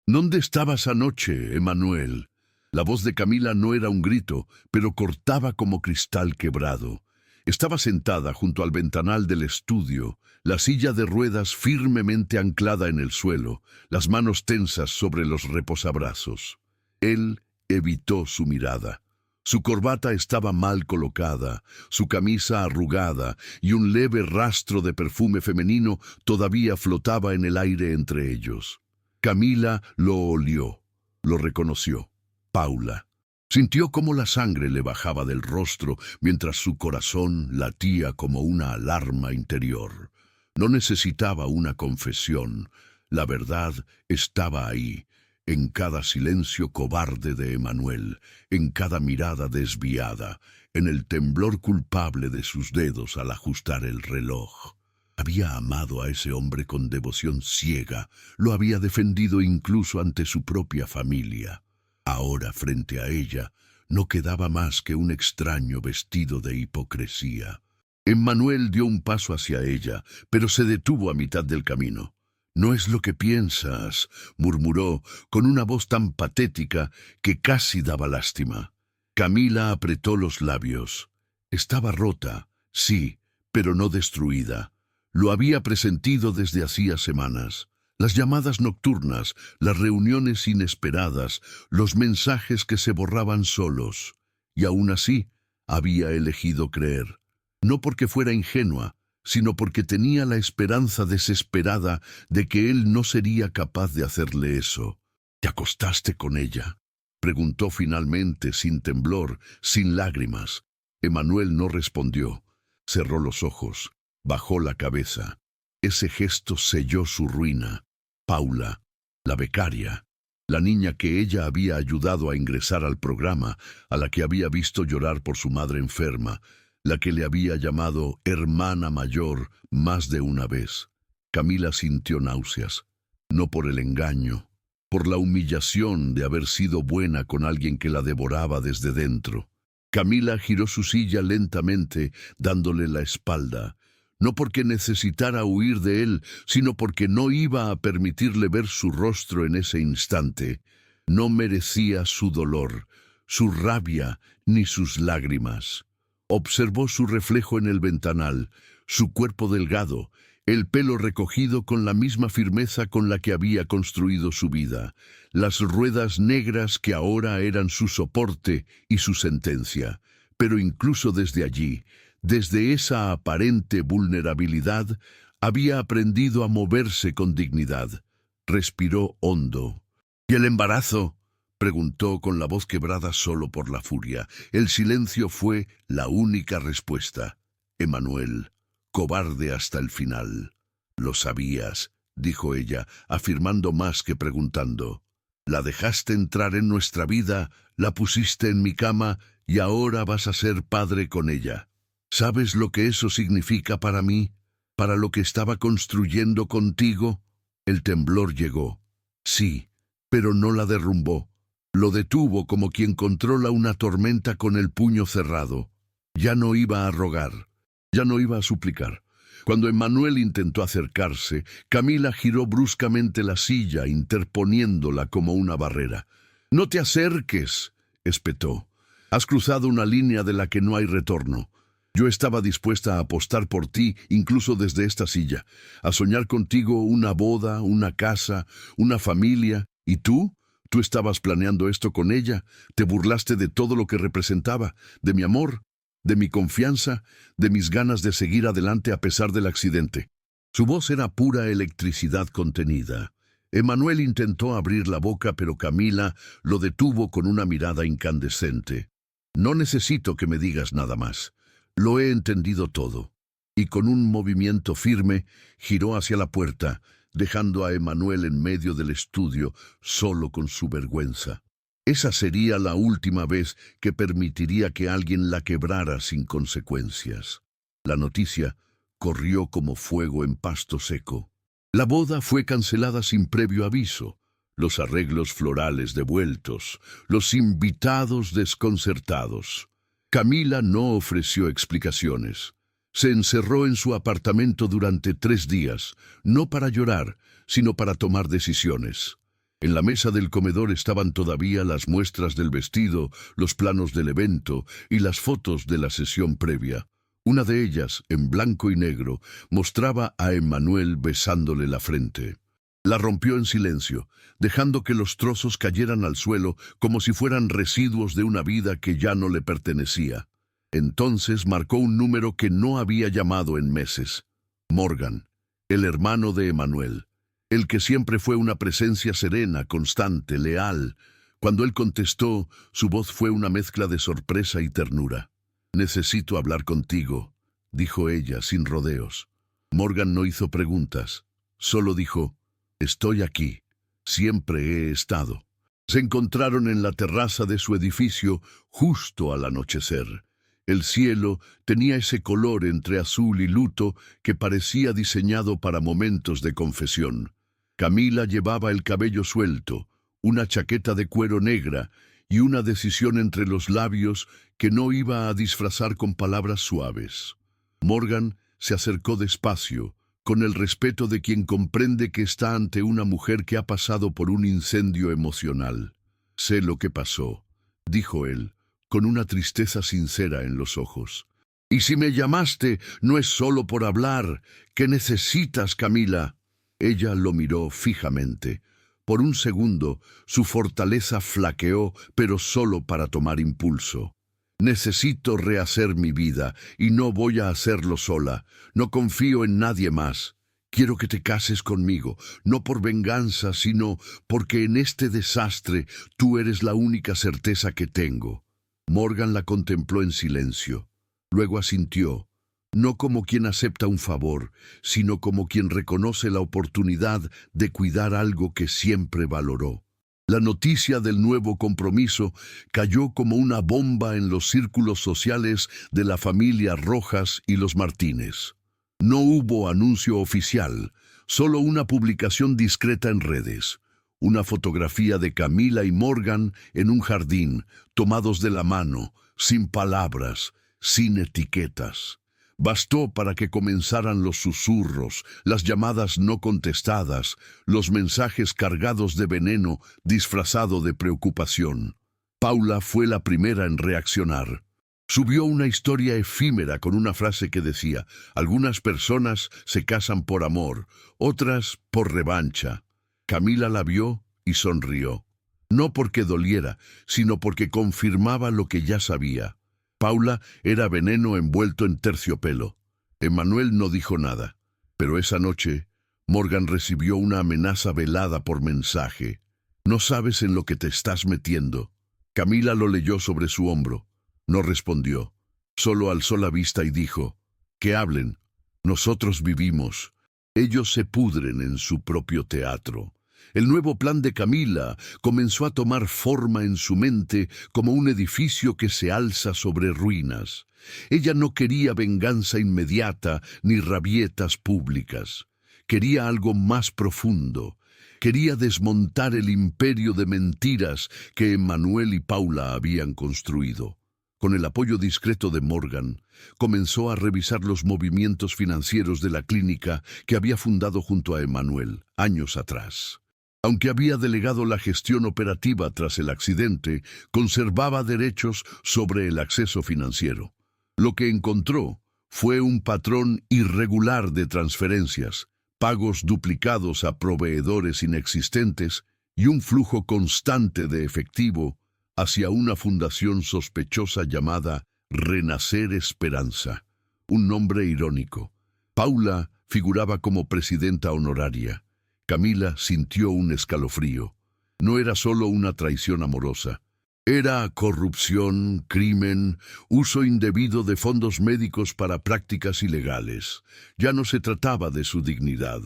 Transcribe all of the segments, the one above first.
¿Dónde estabas anoche, Emanuel? La voz de Camila no era un grito, pero cortaba como cristal quebrado. Estaba sentada junto al ventanal del estudio, la silla de ruedas firmemente anclada en el suelo, las manos tensas sobre los reposabrazos. Él evitó su mirada. Su corbata estaba mal colocada, su camisa arrugada y un leve rastro de perfume femenino todavía flotaba en el aire entre ellos. Camila lo olió, lo reconoció. Paula. Sintió cómo la sangre le bajaba del rostro mientras su corazón latía como una alarma interior. No necesitaba una confesión. La verdad estaba ahí, en cada silencio cobarde de Emanuel, en cada mirada desviada, en el temblor culpable de sus dedos al ajustar el reloj. Había amado a ese hombre con devoción ciega, lo había defendido incluso ante su propia familia. Ahora, frente a ella, no quedaba más que un extraño vestido de hipocresía. Emmanuel dio un paso hacia ella, pero se detuvo a mitad del camino. «No es lo que piensas», murmuró, con una voz tan patética que casi daba lástima. Camila apretó los labios. Estaba rota, sí, pero no destruida. Lo había presentido desde hacía semanas. Las llamadas nocturnas, las reuniones inesperadas, los mensajes que se borraban solos. Y aún así, había elegido creer. No porque fuera ingenua, sino porque tenía la esperanza desesperada de que él no sería capaz de hacerle eso. «¿Te acostaste con ella?», preguntó finalmente, sin temblor, sin lágrimas. Emanuel no respondió. Cerró los ojos, bajó la cabeza. Ese gesto selló su ruina. Paula, la becaria, la niña que ella había ayudado a ingresar al programa, a la que había visto llorar por su madre enferma, la que le había llamado hermana mayor más de una vez. Camila sintió náuseas, no por el engaño, por la humillación de haber sido buena con alguien que la devoraba desde dentro. Camila giró su silla lentamente, dándole la espalda. No porque necesitara huir de él, sino porque no iba a permitirle ver su rostro en ese instante. No merecía su dolor, su rabia, ni sus lágrimas. Observó su reflejo en el ventanal, su cuerpo delgado, el pelo recogido con la misma firmeza con la que había construido su vida, las ruedas negras que ahora eran su soporte y su sentencia. Pero incluso desde allí, desde esa aparente vulnerabilidad, había aprendido a moverse con dignidad. Respiró hondo. «¿Y el embarazo?», preguntó con la voz quebrada solo por la furia. El silencio fue la única respuesta. Emanuel, cobarde hasta el final. «Lo sabías», dijo ella, afirmando más que preguntando. «La dejaste entrar en nuestra vida, la pusiste en mi cama y ahora vas a ser padre con ella. ¿Sabes lo que eso significa para mí? ¿Para lo que estaba construyendo contigo?» El temblor llegó. Sí, pero no la derrumbó. Lo detuvo como quien controla una tormenta con el puño cerrado. Ya no iba a rogar, ya no iba a suplicar. Cuando Emmanuel intentó acercarse, Camila giró bruscamente la silla, interponiéndola como una barrera. «No te acerques», espetó. «Has cruzado una línea de la que no hay retorno. Yo estaba dispuesta a apostar por ti, incluso desde esta silla, a soñar contigo una boda, una casa, una familia. ¿Y tú? Tú estabas planeando esto con ella, te burlaste de todo lo que representaba, de mi amor, de mi confianza, de mis ganas de seguir adelante a pesar del accidente». Su voz era pura electricidad contenida. Emanuel intentó abrir la boca, pero Camila lo detuvo con una mirada incandescente. «No necesito que me digas nada más. Lo he entendido todo». Y con un movimiento firme giró hacia la puerta, dejando a Emanuel en medio del estudio, solo con su vergüenza. Esa sería la última vez que permitiría que alguien la quebrara sin consecuencias. La noticia corrió como fuego en pasto seco. La boda fue cancelada sin previo aviso, los arreglos florales devueltos, los invitados desconcertados. Camila no ofreció explicaciones. Se encerró en su apartamento durante 3 días, no para llorar, sino para tomar decisiones. En la mesa del comedor estaban todavía las muestras del vestido, los planos del evento y las fotos de la sesión previa. Una de ellas, en blanco y negro, mostraba a Emmanuel besándole la frente. La rompió en silencio, dejando que los trozos cayeran al suelo como si fueran residuos de una vida que ya no le pertenecía. Entonces marcó un número que no había llamado en meses. Morgan, el hermano de Emmanuel, el que siempre fue una presencia serena, constante, leal. Cuando él contestó, su voz fue una mezcla de sorpresa y ternura. «Necesito hablar contigo», dijo ella sin rodeos. Morgan no hizo preguntas, solo dijo: «Estoy aquí. Siempre he estado». Se encontraron en la terraza de su edificio justo al anochecer. El cielo tenía ese color entre azul y luto que parecía diseñado para momentos de confesión. Camila llevaba el cabello suelto, una chaqueta de cuero negra y una decisión entre los labios que no iba a disfrazar con palabras suaves. Morgan se acercó despacio, con el respeto de quien comprende que está ante una mujer que ha pasado por un incendio emocional. «Sé lo que pasó», dijo él, con una tristeza sincera en los ojos. «Y si me llamaste, no es solo por hablar. ¿Qué necesitas, Camila?» Ella lo miró fijamente. Por un segundo, su fortaleza flaqueó, pero solo para tomar impulso. «Necesito rehacer mi vida, y no voy a hacerlo sola. No confío en nadie más. Quiero que te cases conmigo, no por venganza, sino porque en este desastre tú eres la única certeza que tengo». Morgan la contempló en silencio. Luego asintió, no como quien acepta un favor, sino como quien reconoce la oportunidad de cuidar algo que siempre valoró. La noticia del nuevo compromiso cayó como una bomba en los círculos sociales de la familia Rojas y los Martínez. No hubo anuncio oficial, solo una publicación discreta en redes. Una fotografía de Camila y Morgan en un jardín, tomados de la mano, sin palabras, sin etiquetas. Bastó para que comenzaran los susurros, las llamadas no contestadas, los mensajes cargados de veneno disfrazado de preocupación. Paula fue la primera en reaccionar. Subió una historia efímera con una frase que decía: «Algunas personas se casan por amor, otras por revancha». Camila la vio y sonrió. No porque doliera, sino porque confirmaba lo que ya sabía. Paula era veneno envuelto en terciopelo. Emmanuel no dijo nada, pero esa noche Morgan recibió una amenaza velada por mensaje. «No sabes en lo que te estás metiendo». Camila lo leyó sobre su hombro. No respondió. Solo alzó la vista y dijo: «Que hablen. Nosotros vivimos. Ellos se pudren en su propio teatro». El nuevo plan de Camila comenzó a tomar forma en su mente como un edificio que se alza sobre ruinas. Ella no quería venganza inmediata ni rabietas públicas. Quería algo más profundo. Quería desmontar el imperio de mentiras que Emmanuel y Paula habían construido. Con el apoyo discreto de Morgan, comenzó a revisar los movimientos financieros de la clínica que había fundado junto a Emmanuel años atrás. Aunque había delegado la gestión operativa tras el accidente, conservaba derechos sobre el acceso financiero. Lo que encontró fue un patrón irregular de transferencias, pagos duplicados a proveedores inexistentes y un flujo constante de efectivo hacia una fundación sospechosa llamada Renacer Esperanza. Un nombre irónico. Paula figuraba como presidenta honoraria. Camila sintió un escalofrío. No era solo una traición amorosa. Era corrupción, crimen, uso indebido de fondos médicos para prácticas ilegales. Ya no se trataba de su dignidad.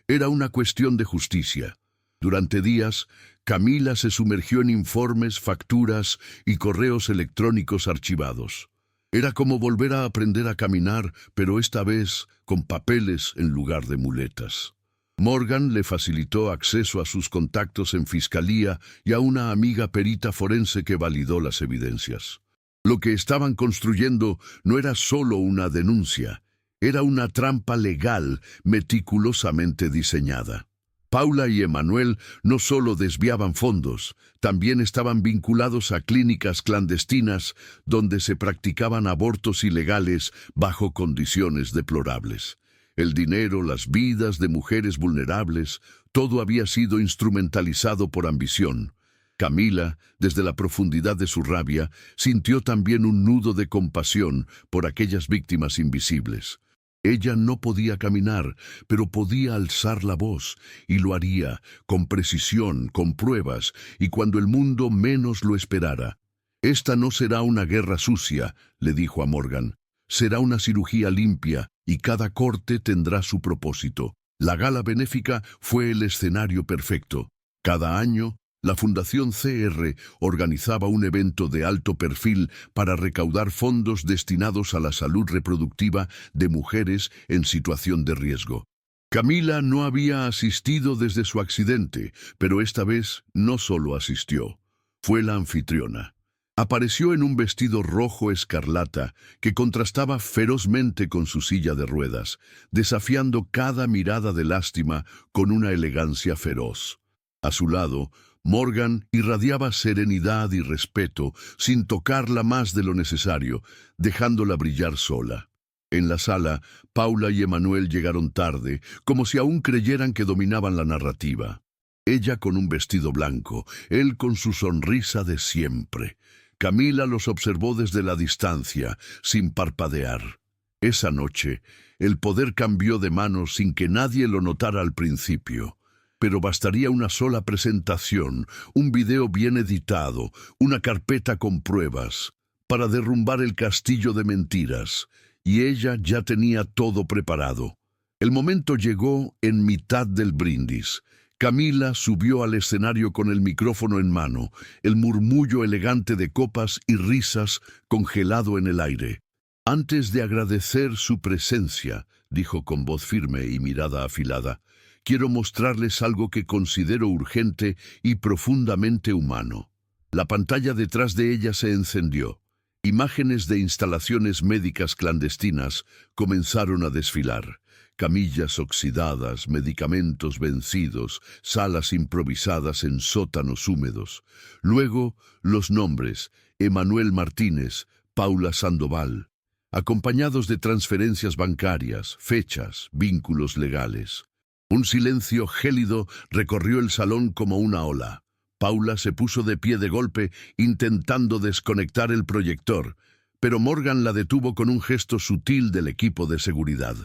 Era una cuestión de justicia. Durante días, Camila se sumergió en informes, facturas y correos electrónicos archivados. Era como volver a aprender a caminar, pero esta vez con papeles en lugar de muletas. Morgan le facilitó acceso a sus contactos en fiscalía y a una amiga perita forense que validó las evidencias. Lo que estaban construyendo no era solo una denuncia, era una trampa legal meticulosamente diseñada. Paula y Emanuel no solo desviaban fondos, también estaban vinculados a clínicas clandestinas donde se practicaban abortos ilegales bajo condiciones deplorables. El dinero, las vidas de mujeres vulnerables, todo había sido instrumentalizado por ambición. Camila, desde la profundidad de su rabia, sintió también un nudo de compasión por aquellas víctimas invisibles. Ella no podía caminar, pero podía alzar la voz, y lo haría, con precisión, con pruebas, y cuando el mundo menos lo esperara. «Esta no será una guerra sucia», le dijo a Morgan. «Será una cirugía limpia, y cada corte tendrá su propósito». La gala benéfica fue el escenario perfecto. Cada año, la Fundación CR organizaba un evento de alto perfil para recaudar fondos destinados a la salud reproductiva de mujeres en situación de riesgo. Camila no había asistido desde su accidente, pero esta vez no solo asistió, fue la anfitriona. Apareció en un vestido rojo escarlata que contrastaba ferozmente con su silla de ruedas, desafiando cada mirada de lástima con una elegancia feroz. A su lado, Morgan irradiaba serenidad y respeto sin tocarla más de lo necesario, dejándola brillar sola. En la sala, Paula y Emanuel llegaron tarde, como si aún creyeran que dominaban la narrativa. Ella con un vestido blanco, él con su sonrisa de siempre. Camila los observó desde la distancia, sin parpadear. Esa noche, el poder cambió de manos sin que nadie lo notara al principio. Pero bastaría una sola presentación, un video bien editado, una carpeta con pruebas, para derrumbar el castillo de mentiras, y ella ya tenía todo preparado. El momento llegó en mitad del brindis. Camila subió al escenario con el micrófono en mano, el murmullo elegante de copas y risas congelado en el aire. «Antes de agradecer su presencia», dijo con voz firme y mirada afilada, «quiero mostrarles algo que considero urgente y profundamente humano». La pantalla detrás de ella se encendió. Imágenes de instalaciones médicas clandestinas comenzaron a desfilar. Camillas oxidadas, medicamentos vencidos, salas improvisadas en sótanos húmedos. Luego, los nombres: Emanuel Martínez, Paula Sandoval, acompañados de transferencias bancarias, fechas, vínculos legales. Un silencio gélido recorrió el salón como una ola. Paula se puso de pie de golpe, intentando desconectar el proyector, pero Morgan la detuvo con un gesto sutil del equipo de seguridad.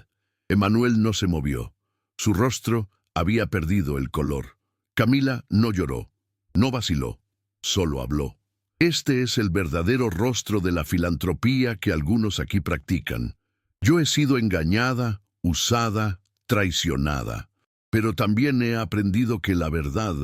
Emanuel no se movió. Su rostro había perdido el color. Camila no lloró, no vaciló, solo habló. «Este es el verdadero rostro de la filantropía que algunos aquí practican. Yo he sido engañada, usada, traicionada. Pero también he aprendido que la verdad,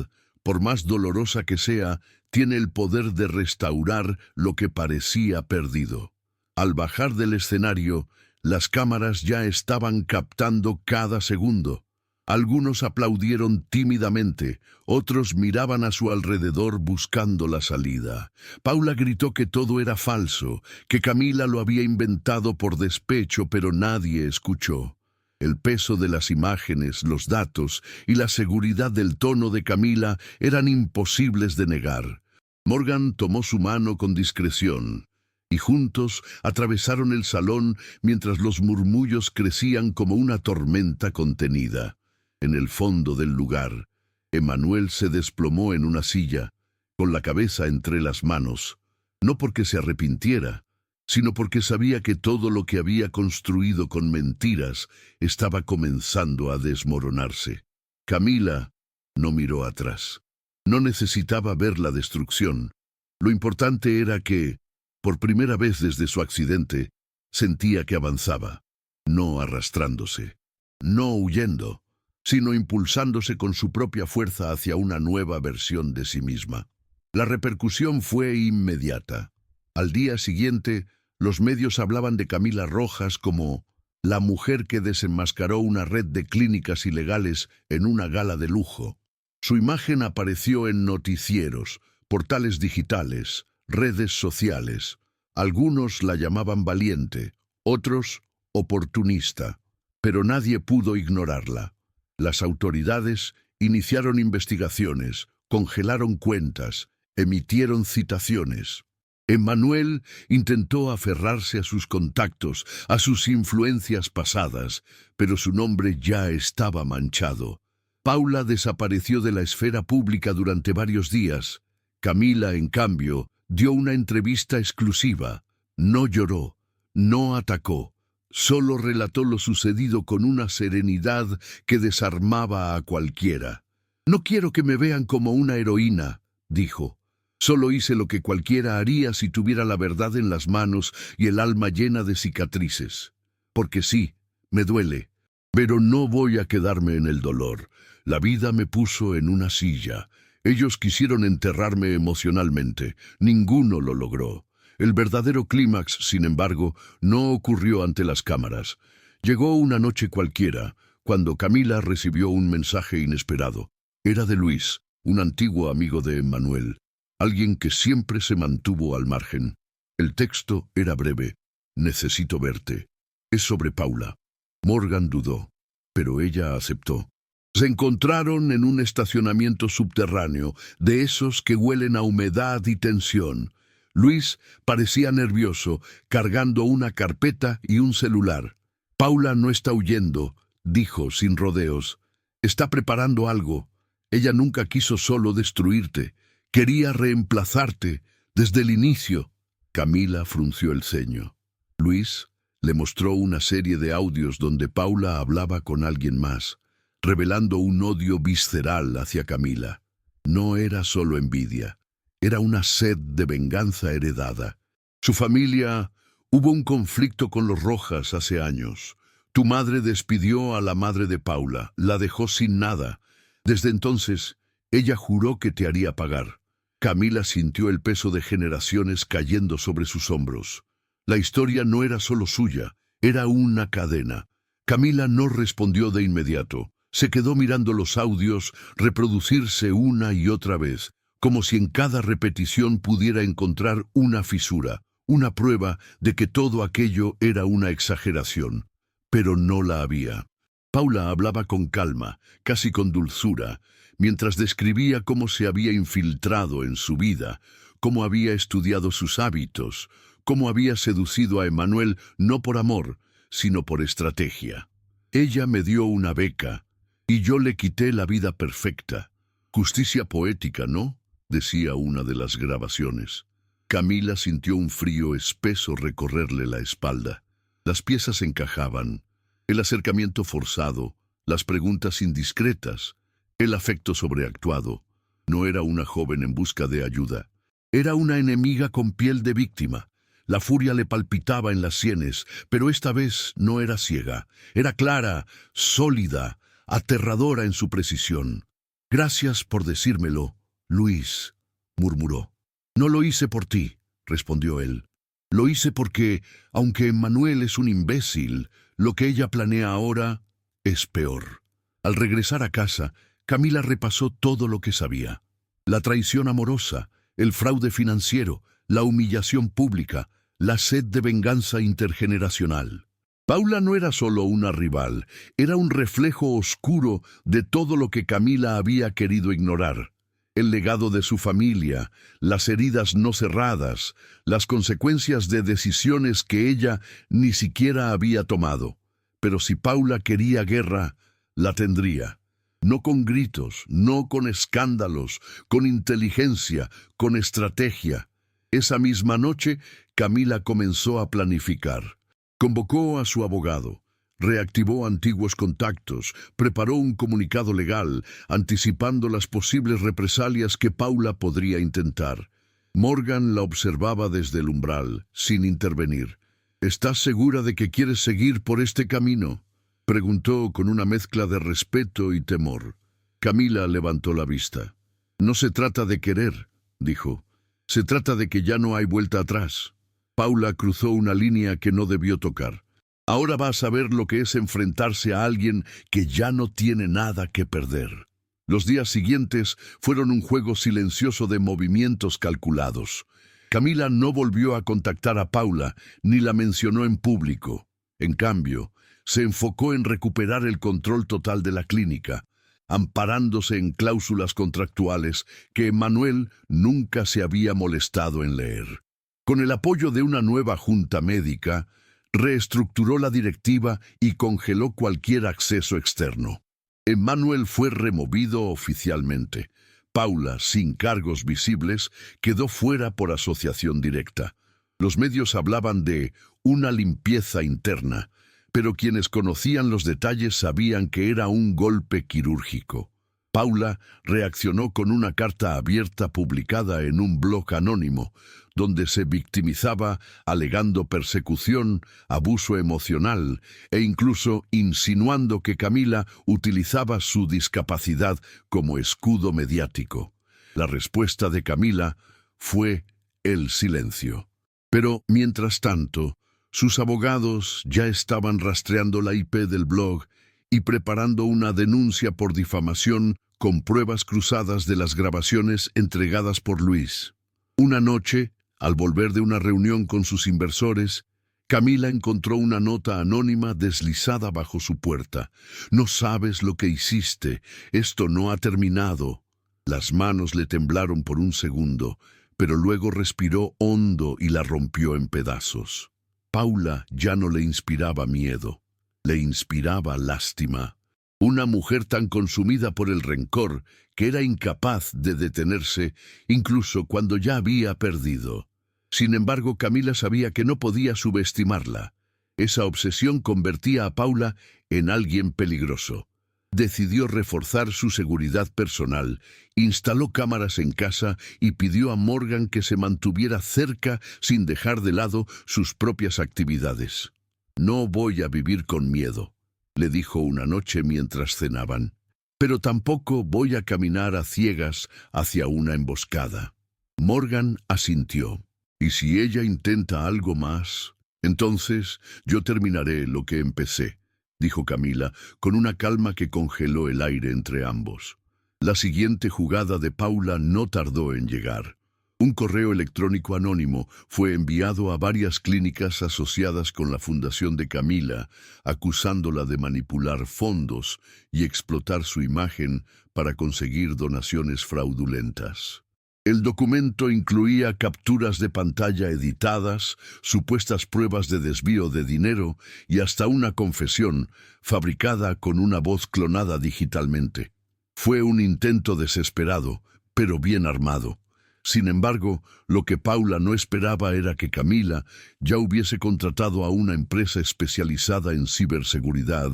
por más dolorosa que sea, tiene el poder de restaurar lo que parecía perdido». Al bajar del escenario, las cámaras ya estaban captando cada segundo. Algunos aplaudieron tímidamente, otros miraban a su alrededor buscando la salida. Paula gritó que todo era falso, que Camila lo había inventado por despecho, pero nadie escuchó. El peso de las imágenes, los datos y la seguridad del tono de Camila eran imposibles de negar. Morgan tomó su mano con discreción, y juntos atravesaron el salón mientras los murmullos crecían como una tormenta contenida. En el fondo del lugar, Emanuel se desplomó en una silla, con la cabeza entre las manos, no porque se arrepintiera, sino porque sabía que todo lo que había construido con mentiras estaba comenzando a desmoronarse. Camila no miró atrás. No necesitaba ver la destrucción. Lo importante era que, por primera vez desde su accidente, sentía que avanzaba, no arrastrándose, no huyendo, sino impulsándose con su propia fuerza hacia una nueva versión de sí misma. La repercusión fue inmediata. Al día siguiente, los medios hablaban de Camila Rojas como la mujer que desenmascaró una red de clínicas ilegales en una gala de lujo. Su imagen apareció en noticieros, portales digitales, redes sociales. Algunos la llamaban valiente, otros oportunista, pero nadie pudo ignorarla. Las autoridades, Iniciaron investigaciones, congelaron cuentas, emitieron citaciones. Emmanuel intentó aferrarse a sus contactos, a sus influencias pasadas, pero su nombre ya estaba manchado. Paula desapareció de la esfera pública durante varios días. Camila, en cambio, dio una entrevista exclusiva. No lloró, no atacó, solo relató lo sucedido con una serenidad que desarmaba a cualquiera. «No quiero que me vean como una heroína», dijo. «Solo hice lo que cualquiera haría si tuviera la verdad en las manos y el alma llena de cicatrices. Porque sí, me duele, pero no voy a quedarme en el dolor. La vida me puso en una silla. Ellos quisieron enterrarme emocionalmente. Ninguno lo logró. El verdadero clímax, sin embargo, no ocurrió ante las cámaras. Llegó una noche cualquiera, cuando Camila recibió un mensaje inesperado. Era de Luis, un antiguo amigo de Emmanuel, alguien que siempre se mantuvo al margen. El texto era breve. «Necesito verte. Es sobre Paula». Morgan dudó, pero ella aceptó. Se encontraron en un estacionamiento subterráneo, de esos que huelen a humedad y tensión. Luis parecía nervioso, cargando una carpeta y un celular. «Paula no está huyendo», dijo sin rodeos. «Está preparando algo. Ella nunca quiso solo destruirte. Quería reemplazarte desde el inicio». Camila frunció el ceño. Luis le mostró una serie de audios donde Paula hablaba con alguien más, revelando un odio visceral hacia Camila. No era solo envidia, era una sed de venganza heredada. Su familia... Hubo un conflicto con los Rojas hace años. Tu madre despidió a la madre de Paula, la dejó sin nada. Desde entonces, ella juró que te haría pagar. Camila sintió el peso de generaciones cayendo sobre sus hombros. La historia no era solo suya, era una cadena. Camila no respondió de inmediato. Se quedó mirando los audios reproducirse una y otra vez, como si en cada repetición pudiera encontrar una fisura, una prueba de que todo aquello era una exageración. Pero no la había. Paula hablaba con calma, casi con dulzura, mientras describía cómo se había infiltrado en su vida, cómo había estudiado sus hábitos, cómo había seducido a Emmanuel no por amor, sino por estrategia. Ella me dio una beca, y yo le quité la vida perfecta. Justicia poética, ¿no?, decía una de las grabaciones. Camila sintió un frío espeso recorrerle la espalda. Las piezas encajaban, el acercamiento forzado, las preguntas indiscretas, el afecto sobreactuado. No era una joven en busca de ayuda. Era una enemiga con piel de víctima. La furia le palpitaba en las sienes, pero esta vez no era ciega. Era clara, sólida, aterradora en su precisión. «Gracias por decírmelo, Luis», murmuró. «No lo hice por ti», respondió él. «Lo hice porque, aunque Emmanuel es un imbécil, lo que ella planea ahora es peor». Al regresar a casa, Camila repasó todo lo que sabía. La traición amorosa, el fraude financiero, la humillación pública, la sed de venganza intergeneracional. Paula no era solo una rival, era un reflejo oscuro de todo lo que Camila había querido ignorar. El legado de su familia, las heridas no cerradas, las consecuencias de decisiones que ella ni siquiera había tomado. Pero si Paula quería guerra, la tendría. No con gritos, no con escándalos, con inteligencia, con estrategia. Esa misma noche, Camila comenzó a planificar. Convocó a su abogado, reactivó antiguos contactos, preparó un comunicado legal, anticipando las posibles represalias que Paula podría intentar. Morgan la observaba desde el umbral, sin intervenir. «¿Estás segura de que quieres seguir por este camino?», preguntó con una mezcla de respeto y temor. Camila levantó la vista. «No se trata de querer», dijo. «Se trata de que ya no hay vuelta atrás». Paula cruzó una línea que no debió tocar. Ahora va a saber lo que es enfrentarse a alguien que ya no tiene nada que perder. Los días siguientes fueron un juego silencioso de movimientos calculados. Camila no volvió a contactar a Paula, ni la mencionó en público. En cambio, se enfocó en recuperar el control total de la clínica. amparándose en cláusulas contractuales que Manuel nunca se había molestado en leer. Con el apoyo de una nueva junta médica, reestructuró la directiva y congeló cualquier acceso externo. Emmanuel fue removido oficialmente. Paula, sin cargos visibles, quedó fuera por asociación directa. Los medios hablaban de una limpieza interna, pero quienes conocían los detalles sabían que era un golpe quirúrgico. Paula reaccionó con una carta abierta publicada en un blog anónimo, donde se victimizaba alegando persecución, abuso emocional e incluso insinuando que Camila utilizaba su discapacidad como escudo mediático. La respuesta de Camila fue el silencio. Pero, mientras tanto, sus abogados ya estaban rastreando la IP del blog y preparando una denuncia por difamación con pruebas cruzadas de las grabaciones entregadas por Luis. Una noche, al volver de una reunión con sus inversores, Camila encontró una nota anónima deslizada bajo su puerta. «No sabes lo que hiciste. Esto no ha terminado». Las manos le temblaron por un segundo, pero luego respiró hondo y la rompió en pedazos. Paula ya no le inspiraba miedo, le inspiraba lástima. Una mujer tan consumida por el rencor que era incapaz de detenerse incluso cuando ya había perdido. Sin embargo, Camila sabía que no podía subestimarla. Esa obsesión convertía a Paula en alguien peligroso. Decidió reforzar su seguridad personal, instaló cámaras en casa y pidió a Morgan que se mantuviera cerca sin dejar de lado sus propias actividades. «No voy a vivir con miedo», le dijo una noche mientras cenaban, «pero tampoco voy a caminar a ciegas hacia una emboscada». Morgan asintió. «Y si ella intenta algo más, entonces yo terminaré lo que empecé», dijo Camila, con una calma que congeló el aire entre ambos. La siguiente jugada de Paula no tardó en llegar. Un correo electrónico anónimo fue enviado a varias clínicas asociadas con la fundación de Camila, acusándola de manipular fondos y explotar su imagen para conseguir donaciones fraudulentas. El documento incluía capturas de pantalla editadas, supuestas pruebas de desvío de dinero y hasta una confesión fabricada con una voz clonada digitalmente. Fue un intento desesperado, pero bien armado. Sin embargo, lo que Paula no esperaba era que Camila ya hubiese contratado a una empresa especializada en ciberseguridad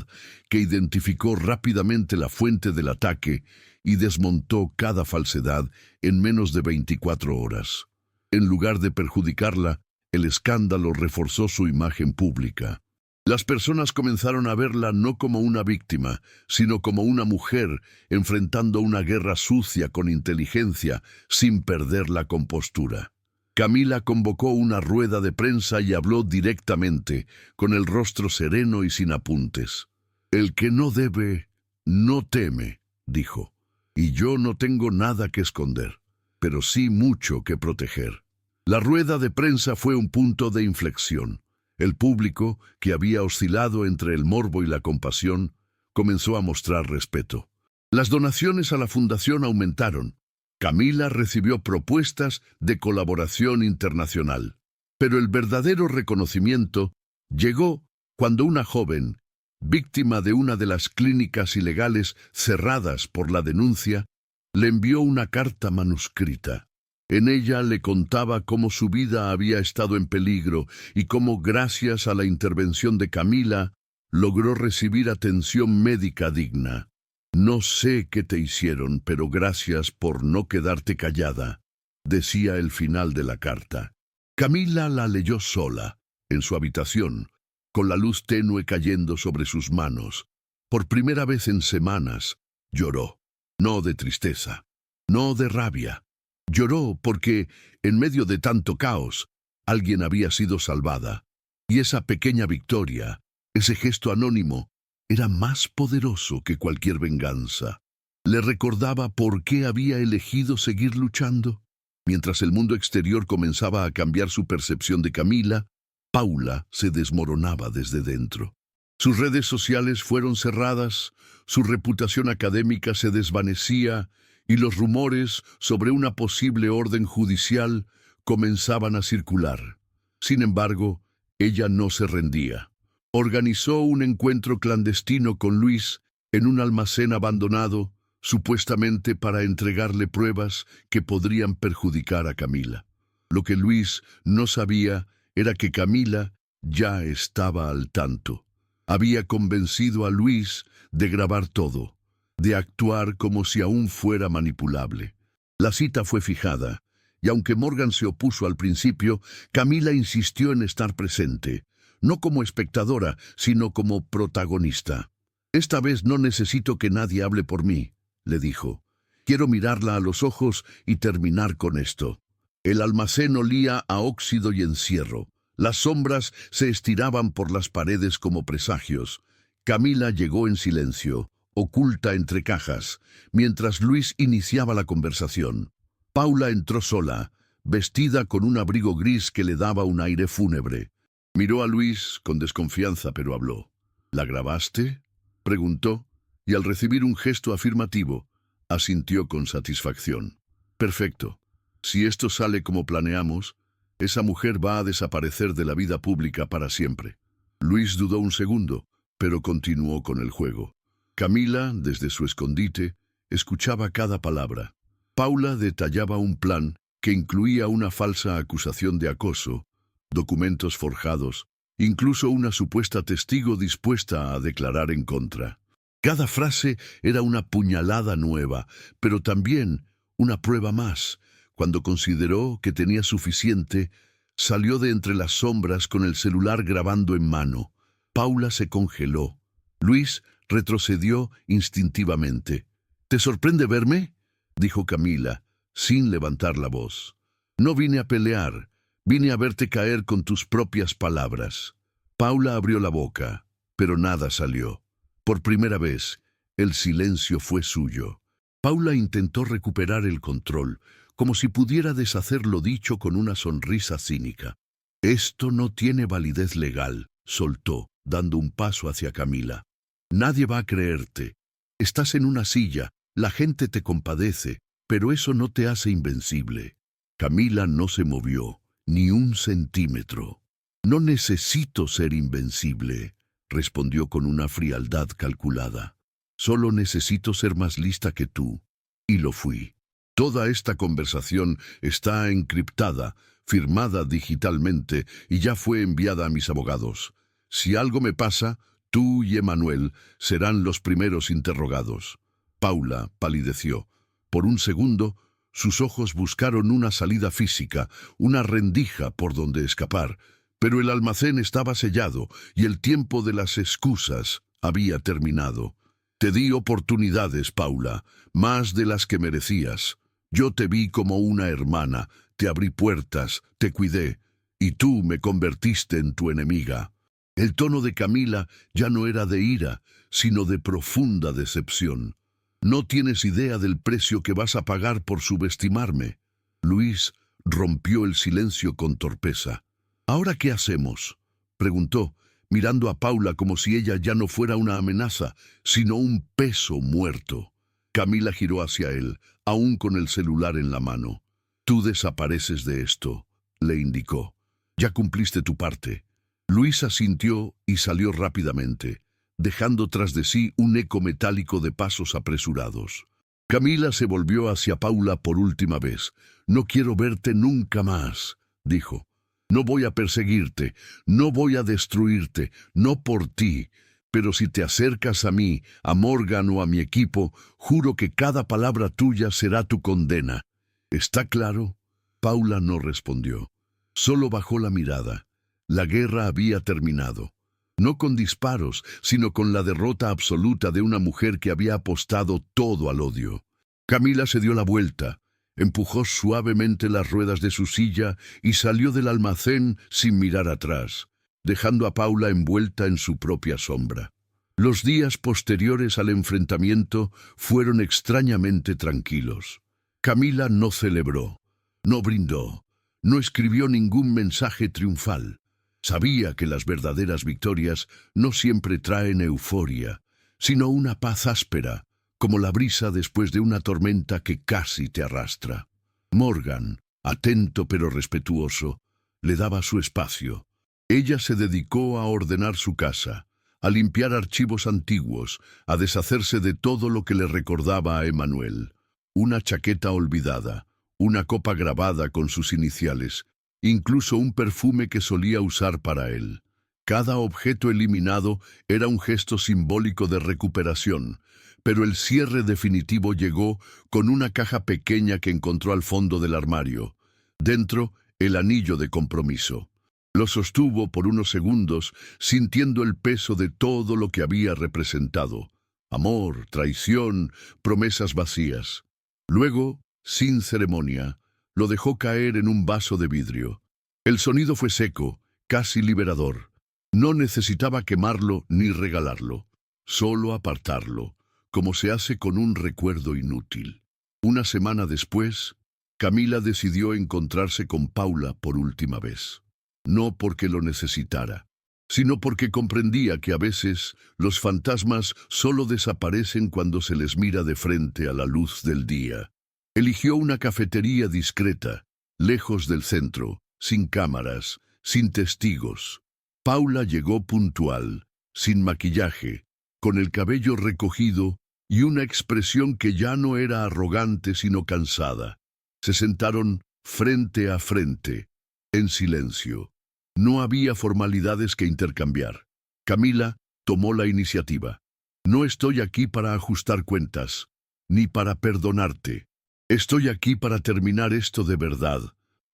que identificó rápidamente la fuente del ataque y desmontó cada falsedad en menos de 24 horas. En lugar de perjudicarla, el escándalo reforzó su imagen pública. Las personas comenzaron a verla no como una víctima, sino como una mujer enfrentando una guerra sucia con inteligencia, sin perder la compostura. Camila convocó una rueda de prensa y habló directamente, con el rostro sereno y sin apuntes. «El que no debe, no teme», dijo. «Y yo no tengo nada que esconder, pero sí mucho que proteger». La rueda de prensa fue un punto de inflexión. El público, que había oscilado entre el morbo y la compasión, comenzó a mostrar respeto. Las donaciones a la fundación aumentaron. Camila recibió propuestas de colaboración internacional. Pero el verdadero reconocimiento llegó cuando una joven, víctima de una de las clínicas ilegales cerradas por la denuncia, le envió una carta manuscrita. En ella le contaba cómo su vida había estado en peligro y cómo, gracias a la intervención de Camila, logró recibir atención médica digna. «No sé qué te hicieron, pero gracias por no quedarte callada», decía el final de la carta. Camila la leyó sola, en su habitación, con la luz tenue cayendo sobre sus manos. Por primera vez en semanas, lloró. No de tristeza, no de rabia. Lloró porque, en medio de tanto caos, alguien había sido salvada. Y esa pequeña victoria, ese gesto anónimo, era más poderoso que cualquier venganza. Le recordaba por qué había elegido seguir luchando. Mientras el mundo exterior comenzaba a cambiar su percepción de Camila, Paula se desmoronaba desde dentro. Sus redes sociales fueron cerradas, su reputación académica se desvanecía y los rumores sobre una posible orden judicial comenzaban a circular. Sin embargo, ella no se rendía. Organizó un encuentro clandestino con Luis en un almacén abandonado, supuestamente para entregarle pruebas que podrían perjudicar a Camila. Lo que Luis no sabía era que Camila ya estaba al tanto. Había convencido a Luis de grabar todo, de actuar como si aún fuera manipulable. La cita fue fijada, y aunque Morgan se opuso al principio, Camila insistió en estar presente, no como espectadora, sino como protagonista. «Esta vez no necesito que nadie hable por mí», le dijo. «Quiero mirarla a los ojos y terminar con esto». El almacén olía a óxido y encierro. Las sombras se estiraban por las paredes como presagios. Camila llegó en silencio, oculta entre cajas, mientras Luis iniciaba la conversación. Paula entró sola, vestida con un abrigo gris que le daba un aire fúnebre. Miró a Luis con desconfianza, pero habló. «¿La grabaste?», preguntó, y al recibir un gesto afirmativo, asintió con satisfacción. «Perfecto. Si esto sale como planeamos, esa mujer va a desaparecer de la vida pública para siempre». Luis dudó un segundo, pero continuó con el juego. Camila, desde su escondite, escuchaba cada palabra. Paula detallaba un plan que incluía una falsa acusación de acoso, documentos forjados, incluso una supuesta testigo dispuesta a declarar en contra. Cada frase era una puñalada nueva, pero también una prueba más. Cuando consideró que tenía suficiente, salió de entre las sombras con el celular grabando en mano. Paula se congeló. Luis retrocedió instintivamente. «¿Te sorprende verme?», dijo Camila, sin levantar la voz. «No vine a pelear, vine a verte caer con tus propias palabras». Paula abrió la boca, pero nada salió. Por primera vez, el silencio fue suyo. Paula intentó recuperar el control, como si pudiera deshacer lo dicho con una sonrisa cínica. «Esto no tiene validez legal», soltó, dando un paso hacia Camila. «Nadie va a creerte. Estás en una silla, la gente te compadece, pero eso no te hace invencible». Camila no se movió, ni un centímetro. «No necesito ser invencible», respondió con una frialdad calculada. «Solo necesito ser más lista que tú». Y lo fui. Toda esta conversación está encriptada, firmada digitalmente y ya fue enviada a mis abogados. Si algo me pasa, tú y Emanuel serán los primeros interrogados». Paula palideció. Por un segundo, sus ojos buscaron una salida física, una rendija por donde escapar, pero el almacén estaba sellado y el tiempo de las excusas había terminado. «Te di oportunidades, Paula, más de las que merecías. Yo te vi como una hermana, te abrí puertas, te cuidé, y tú me convertiste en tu enemiga». El tono de Camila ya no era de ira, sino de profunda decepción. «No tienes idea del precio que vas a pagar por subestimarme». Luis rompió el silencio con torpeza. «¿Ahora qué hacemos?», preguntó, mirando a Paula como si ella ya no fuera una amenaza, sino un peso muerto. Camila giró hacia él, aún con el celular en la mano. «Tú desapareces de esto», le indicó. «Ya cumpliste tu parte». Luis asintió y salió rápidamente, dejando tras de sí un eco metálico de pasos apresurados. Camila se volvió hacia Paula por última vez. «No quiero verte nunca más», dijo. «No voy a perseguirte, no voy a destruirte, no por ti. Pero si te acercas a mí, a Morgan o a mi equipo, juro que cada palabra tuya será tu condena. ¿Está claro?». Paula no respondió. Solo bajó la mirada. La guerra había terminado. No con disparos, sino con la derrota absoluta de una mujer que había apostado todo al odio. Camila se dio la vuelta, empujó suavemente las ruedas de su silla y salió del almacén sin mirar atrás, dejando a Paula envuelta en su propia sombra. Los días posteriores al enfrentamiento fueron extrañamente tranquilos. Camila no celebró, no brindó, no escribió ningún mensaje triunfal. Sabía que las verdaderas victorias no siempre traen euforia, sino una paz áspera, como la brisa después de una tormenta que casi te arrastra. Morgan, atento pero respetuoso, le daba su espacio. Ella se dedicó a ordenar su casa, a limpiar archivos antiguos, a deshacerse de todo lo que le recordaba a Emmanuel. Una chaqueta olvidada, una copa grabada con sus iniciales, incluso un perfume que solía usar para él. Cada objeto eliminado era un gesto simbólico de recuperación, pero el cierre definitivo llegó con una caja pequeña que encontró al fondo del armario. Dentro, el anillo de compromiso. Lo sostuvo por unos segundos, sintiendo el peso de todo lo que había representado. Amor, traición, promesas vacías. Luego, sin ceremonia, lo dejó caer en un vaso de vidrio. El sonido fue seco, casi liberador. No necesitaba quemarlo ni regalarlo, solo apartarlo, como se hace con un recuerdo inútil. Una semana después, Camila decidió encontrarse con Paula por última vez. No porque lo necesitara, sino porque comprendía que a veces los fantasmas solo desaparecen cuando se les mira de frente a la luz del día. Eligió una cafetería discreta, lejos del centro, sin cámaras, sin testigos. Paula llegó puntual, sin maquillaje, con el cabello recogido y una expresión que ya no era arrogante sino cansada. Se sentaron frente a frente, en silencio. No había formalidades que intercambiar. Camila tomó la iniciativa. No estoy aquí para ajustar cuentas, ni para perdonarte. Estoy aquí para terminar esto de verdad.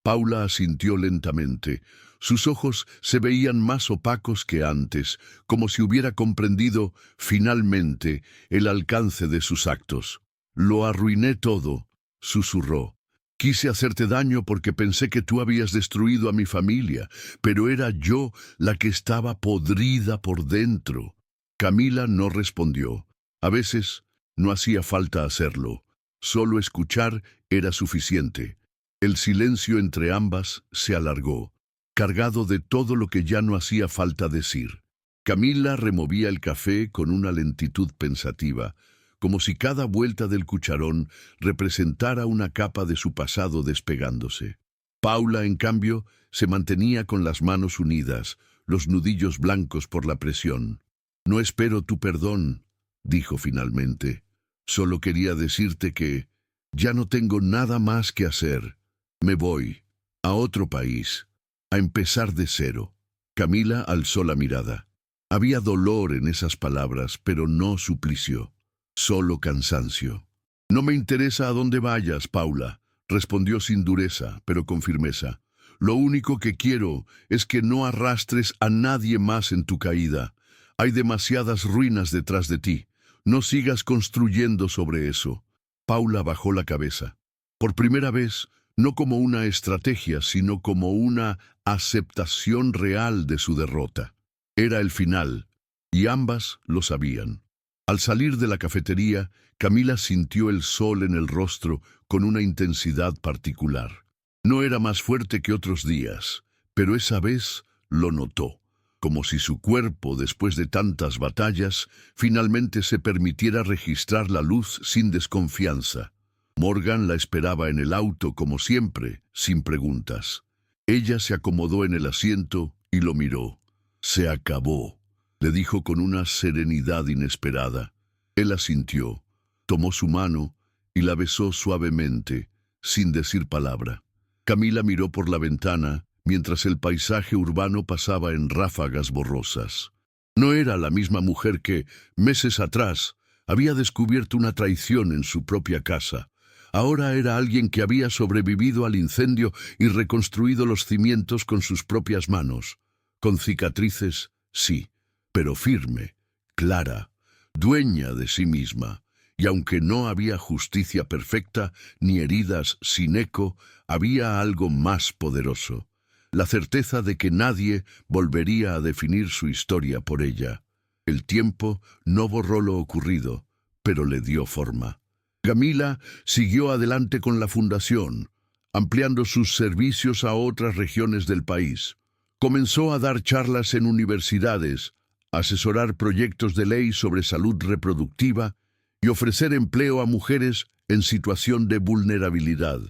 Paula asintió lentamente. Sus ojos se veían más opacos que antes, como si hubiera comprendido, finalmente, el alcance de sus actos. Lo arruiné todo, susurró. Quise hacerte daño porque pensé que tú habías destruido a mi familia, pero era yo la que estaba podrida por dentro. Camila no respondió. A veces no hacía falta hacerlo. Solo escuchar era suficiente. El silencio entre ambas se alargó, cargado de todo lo que ya no hacía falta decir. Camila removía el café con una lentitud pensativa, como si cada vuelta del cucharón representara una capa de su pasado despegándose. Paula, en cambio, se mantenía con las manos unidas, los nudillos blancos por la presión. «No espero tu perdón», dijo finalmente. «Solo quería decirte que ya no tengo nada más que hacer. Me voy a otro país, a empezar de cero». Camila alzó la mirada. Había dolor en esas palabras, pero no suplicio. Solo cansancio. «No me interesa a dónde vayas, Paula», respondió sin dureza, pero con firmeza. «Lo único que quiero es que no arrastres a nadie más en tu caída. Hay demasiadas ruinas detrás de ti. No sigas construyendo sobre eso». Paula bajó la cabeza. Por primera vez, no como una estrategia, sino como una aceptación real de su derrota. Era el final, y ambas lo sabían. Al salir de la cafetería, Camila sintió el sol en el rostro con una intensidad particular. No era más fuerte que otros días, pero esa vez lo notó, como si su cuerpo, después de tantas batallas, finalmente se permitiera registrar la luz sin desconfianza. Morgan la esperaba en el auto como siempre, sin preguntas. Ella se acomodó en el asiento y lo miró. «Se acabó», le dijo con una serenidad inesperada. Él asintió, tomó su mano y la besó suavemente, sin decir palabra. Camila miró por la ventana mientras el paisaje urbano pasaba en ráfagas borrosas. No era la misma mujer que, meses atrás, había descubierto una traición en su propia casa. Ahora era alguien que había sobrevivido al incendio y reconstruido los cimientos con sus propias manos. Con cicatrices, sí, pero firme, clara, dueña de sí misma. Y aunque no había justicia perfecta ni heridas sin eco, había algo más poderoso: la certeza de que nadie volvería a definir su historia por ella. El tiempo no borró lo ocurrido, pero le dio forma. Camila siguió adelante con la fundación, ampliando sus servicios a otras regiones del país. Comenzó a dar charlas en universidades, asesorar proyectos de ley sobre salud reproductiva y ofrecer empleo a mujeres en situación de vulnerabilidad.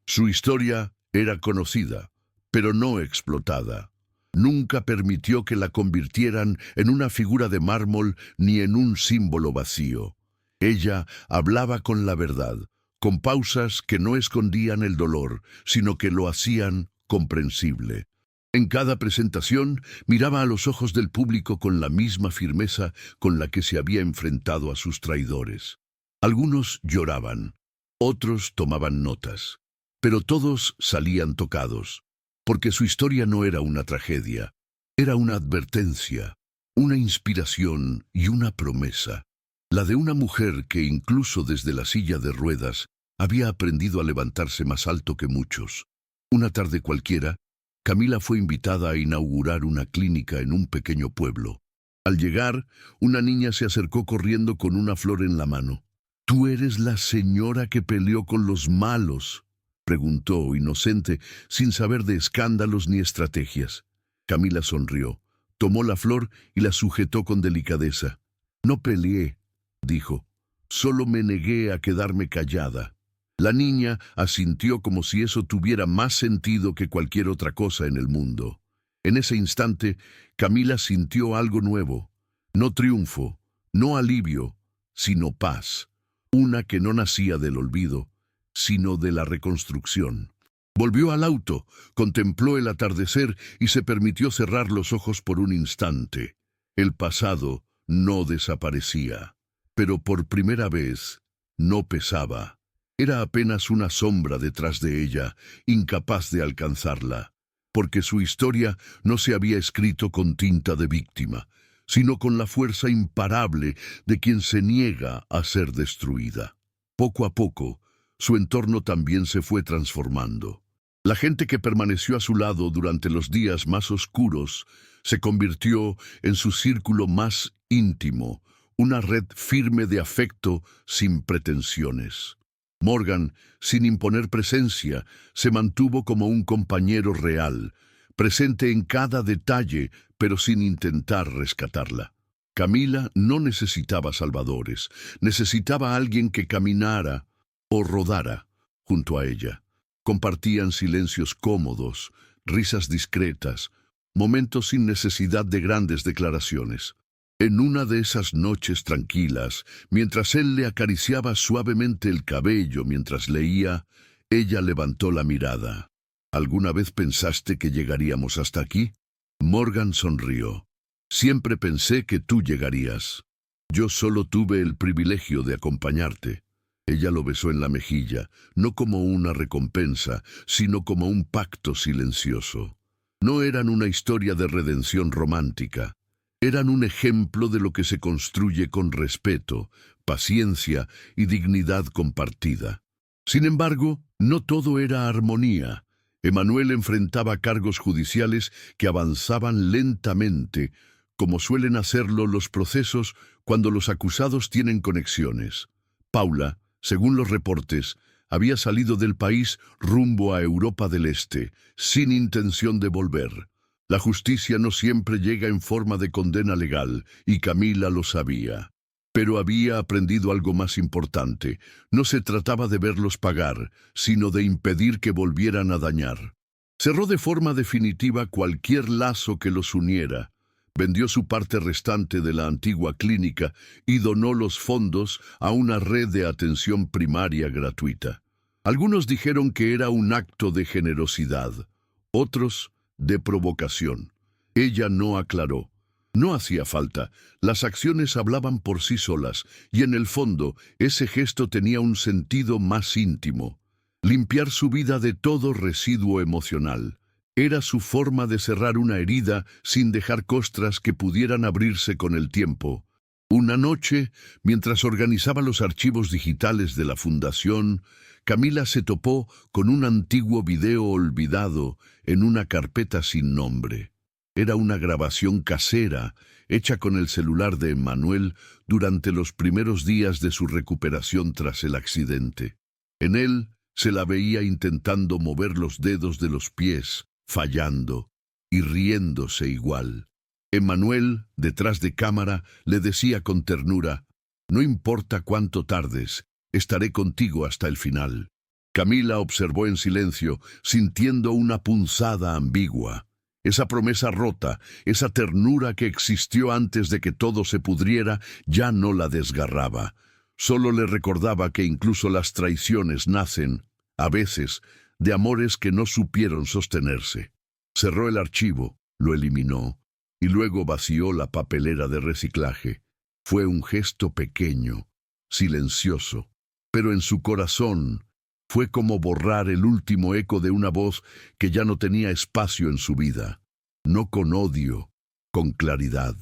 Su historia era conocida, pero no explotada. Nunca permitió que la convirtieran en una figura de mármol ni en un símbolo vacío. Ella hablaba con la verdad, con pausas que no escondían el dolor, sino que lo hacían comprensible. En cada presentación miraba a los ojos del público con la misma firmeza con la que se había enfrentado a sus traidores. Algunos lloraban, otros tomaban notas, pero todos salían tocados, porque su historia no era una tragedia, era una advertencia, una inspiración y una promesa. La de una mujer que incluso desde la silla de ruedas había aprendido a levantarse más alto que muchos. Una tarde cualquiera, Camila fue invitada a inaugurar una clínica en un pequeño pueblo. Al llegar, una niña se acercó corriendo con una flor en la mano. «¿Tú eres la señora que peleó con los malos?», preguntó, inocente, sin saber de escándalos ni estrategias. Camila sonrió, tomó la flor y la sujetó con delicadeza. «No peleé», dijo. «Solo me negué a quedarme callada». La niña asintió como si eso tuviera más sentido que cualquier otra cosa en el mundo. En ese instante, Camila sintió algo nuevo. No triunfo, no alivio, sino paz. Una que no nacía del olvido, sino de la reconstrucción. Volvió al auto, contempló el atardecer y se permitió cerrar los ojos por un instante. El pasado no desaparecía, pero por primera vez no pesaba. Era apenas una sombra detrás de ella, incapaz de alcanzarla, porque su historia no se había escrito con tinta de víctima, sino con la fuerza imparable de quien se niega a ser destruida. Poco a poco, su entorno también se fue transformando. La gente que permaneció a su lado durante los días más oscuros se convirtió en su círculo más íntimo, una red firme de afecto sin pretensiones. Morgan, sin imponer presencia, se mantuvo como un compañero real, presente en cada detalle, pero sin intentar rescatarla. Camila no necesitaba salvadores, necesitaba a alguien que caminara o rodara junto a ella. Compartían silencios cómodos, risas discretas, momentos sin necesidad de grandes declaraciones. En una de esas noches tranquilas, mientras él le acariciaba suavemente el cabello mientras leía, ella levantó la mirada. «¿Alguna vez pensaste que llegaríamos hasta aquí?». Morgan sonrió. «Siempre pensé que tú llegarías. Yo solo tuve el privilegio de acompañarte». Ella lo besó en la mejilla, no como una recompensa, sino como un pacto silencioso. No eran una historia de redención romántica. Eran un ejemplo de lo que se construye con respeto, paciencia y dignidad compartida. Sin embargo, no todo era armonía. Emmanuel enfrentaba cargos judiciales que avanzaban lentamente, como suelen hacerlo los procesos cuando los acusados tienen conexiones. Paula, según los reportes, había salido del país rumbo a Europa del Este, sin intención de volver. La justicia no siempre llega en forma de condena legal, y Camila lo sabía. Pero había aprendido algo más importante. No se trataba de verlos pagar, sino de impedir que volvieran a dañar. Cerró de forma definitiva cualquier lazo que los uniera. Vendió su parte restante de la antigua clínica y donó los fondos a una red de atención primaria gratuita. Algunos dijeron que era un acto de generosidad, otros de provocación. Ella no aclaró. No hacía falta, las acciones hablaban por sí solas, y en el fondo ese gesto tenía un sentido más íntimo. Limpiar su vida de todo residuo emocional. Era su forma de cerrar una herida sin dejar costras que pudieran abrirse con el tiempo. Una noche, mientras organizaba los archivos digitales de la fundación, Camila se topó con un antiguo video olvidado en una carpeta sin nombre. Era una grabación casera, hecha con el celular de Emmanuel durante los primeros días de su recuperación tras el accidente. En él se la veía intentando mover los dedos de los pies, fallando, y riéndose igual. Emmanuel, detrás de cámara, le decía con ternura: «No importa cuánto tardes, estaré contigo hasta el final». Camila observó en silencio, sintiendo una punzada ambigua. Esa promesa rota, esa ternura que existió antes de que todo se pudriera, ya no la desgarraba. Solo le recordaba que incluso las traiciones nacen, a veces, de amores que no supieron sostenerse. Cerró el archivo, lo eliminó, y luego vació la papelera de reciclaje. Fue un gesto pequeño, silencioso, pero en su corazón fue como borrar el último eco de una voz que ya no tenía espacio en su vida. No con odio, con claridad.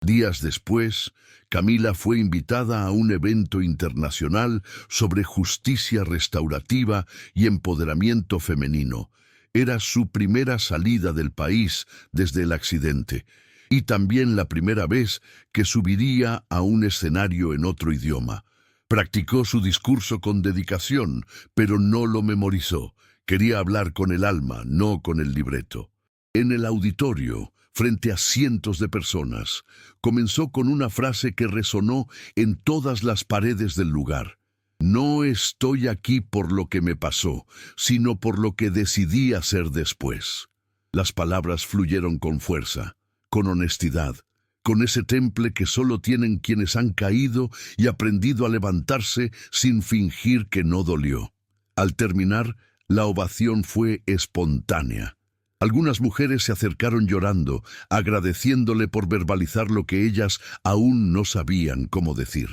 Días después, Camila fue invitada a un evento internacional sobre justicia restaurativa y empoderamiento femenino. Era su primera salida del país desde el accidente, y también la primera vez que subiría a un escenario en otro idioma. Practicó su discurso con dedicación, pero no lo memorizó. Quería hablar con el alma, no con el libreto. En el auditorio, frente a cientos de personas, comenzó con una frase que resonó en todas las paredes del lugar. «No estoy aquí por lo que me pasó, sino por lo que decidí hacer después». Las palabras fluyeron con fuerza, con honestidad, con ese temple que solo tienen quienes han caído y aprendido a levantarse sin fingir que no dolió. Al terminar, la ovación fue espontánea. Algunas mujeres se acercaron llorando, agradeciéndole por verbalizar lo que ellas aún no sabían cómo decir.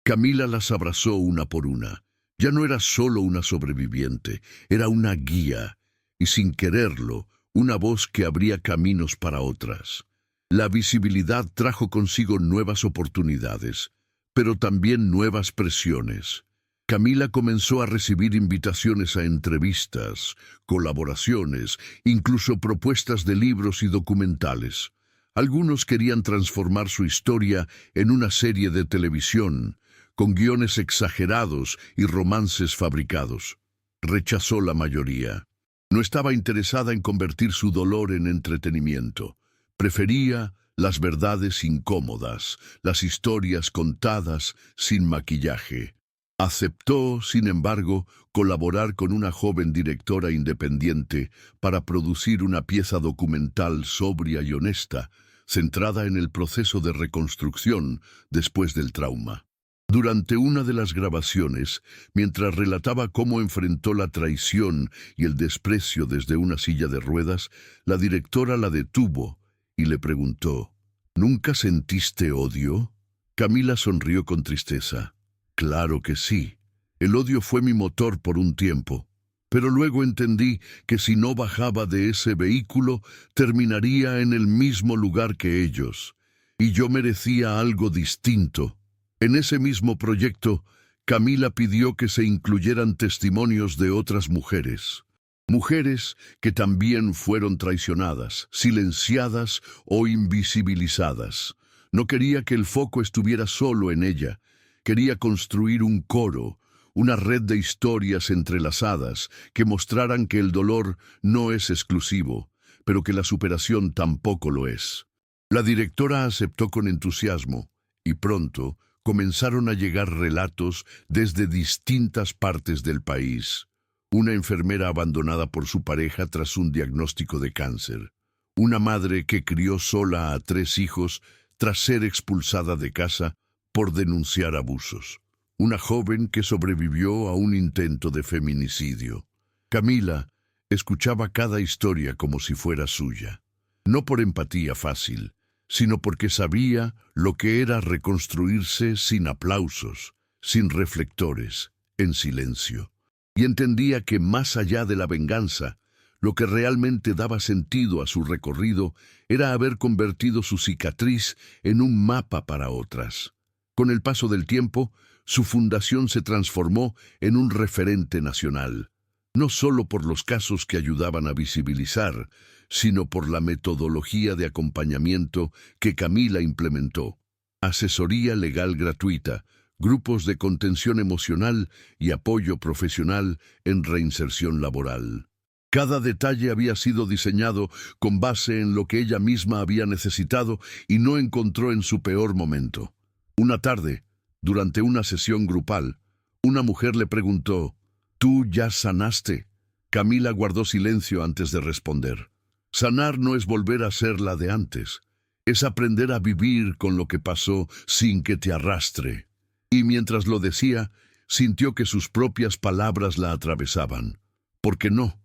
Camila las abrazó una por una. Ya no era solo una sobreviviente, era una guía, y sin quererlo, una voz que abría caminos para otras. La visibilidad trajo consigo nuevas oportunidades, pero también nuevas presiones. Camila comenzó a recibir invitaciones a entrevistas, colaboraciones, incluso propuestas de libros y documentales. Algunos querían transformar su historia en una serie de televisión, con guiones exagerados y romances fabricados. Rechazó la mayoría. No estaba interesada en convertir su dolor en entretenimiento. Prefería las verdades incómodas, las historias contadas sin maquillaje. Aceptó, sin embargo, colaborar con una joven directora independiente para producir una pieza documental sobria y honesta, centrada en el proceso de reconstrucción después del trauma. Durante una de las grabaciones, mientras relataba cómo enfrentó la traición y el desprecio desde una silla de ruedas, la directora la detuvo y le preguntó: «¿Nunca sentiste odio?». Camila sonrió con tristeza. «Claro que sí. El odio fue mi motor por un tiempo. Pero luego entendí que si no bajaba de ese vehículo, terminaría en el mismo lugar que ellos. Y yo merecía algo distinto». En ese mismo proyecto, Camila pidió que se incluyeran testimonios de otras mujeres. Mujeres que también fueron traicionadas, silenciadas o invisibilizadas. No quería que el foco estuviera solo en ella. Quería construir un coro, una red de historias entrelazadas que mostraran que el dolor no es exclusivo, pero que la superación tampoco lo es. La directora aceptó con entusiasmo, y pronto comenzaron a llegar relatos desde distintas partes del país. Una enfermera abandonada por su pareja tras un diagnóstico de cáncer. Una madre que crió sola a 3 hijos tras ser expulsada de casa por denunciar abusos. Una joven que sobrevivió a un intento de feminicidio. Camila escuchaba cada historia como si fuera suya. No por empatía fácil, sino porque sabía lo que era reconstruirse sin aplausos, sin reflectores, en silencio. Y entendía que más allá de la venganza, lo que realmente daba sentido a su recorrido era haber convertido su cicatriz en un mapa para otras. Con el paso del tiempo, su fundación se transformó en un referente nacional, no solo por los casos que ayudaban a visibilizar, sino por la metodología de acompañamiento que Camila implementó. Asesoría legal gratuita, grupos de contención emocional y apoyo profesional en reinserción laboral. Cada detalle había sido diseñado con base en lo que ella misma había necesitado y no encontró en su peor momento. Una tarde, durante una sesión grupal, una mujer le preguntó, ¿tú ya sanaste? Camila guardó silencio antes de responder. Sanar no es volver a ser la de antes. Es aprender a vivir con lo que pasó sin que te arrastre. Y mientras lo decía, sintió que sus propias palabras la atravesaban. Porque no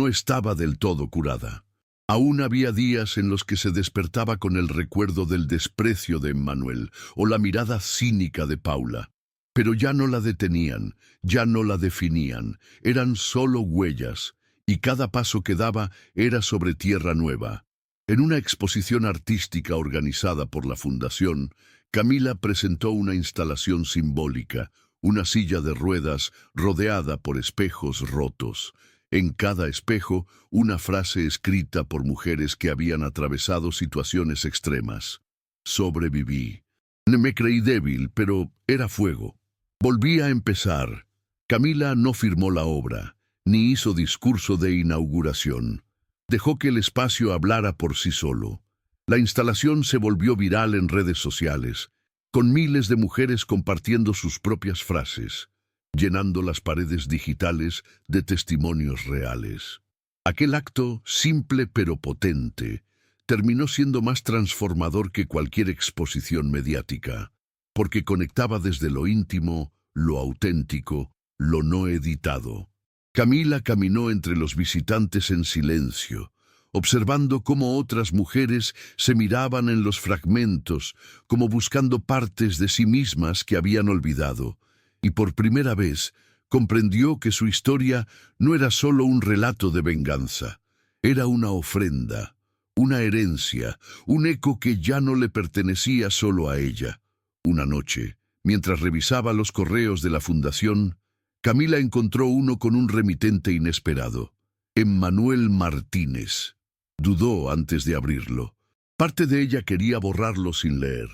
estaba del todo curada. Aún había días en los que se despertaba con el recuerdo del desprecio de Emmanuel o la mirada cínica de Paula. Pero ya no la detenían, ya no la definían, eran solo huellas, y cada paso que daba era sobre tierra nueva. En una exposición artística organizada por la Fundación, Camila presentó una instalación simbólica, una silla de ruedas rodeada por espejos rotos. En cada espejo, una frase escrita por mujeres que habían atravesado situaciones extremas. Sobreviví. Me creí débil, pero era fuego. Volví a empezar. Camila no firmó la obra, ni hizo discurso de inauguración. Dejó que el espacio hablara por sí solo. La instalación se volvió viral en redes sociales, con miles de mujeres compartiendo sus propias frases, llenando las paredes digitales de testimonios reales. Aquel acto, simple pero potente, terminó siendo más transformador que cualquier exposición mediática, porque conectaba desde lo íntimo, lo auténtico, lo no editado. Camila caminó entre los visitantes en silencio, observando cómo otras mujeres se miraban en los fragmentos, como buscando partes de sí mismas que habían olvidado, y por primera vez comprendió que su historia no era solo un relato de venganza, era una ofrenda, una herencia, un eco que ya no le pertenecía solo a ella. Una noche, mientras revisaba los correos de la Fundación, Camila encontró uno con un remitente inesperado, Emmanuel Martínez. Dudó antes de abrirlo. Parte de ella quería borrarlo sin leer.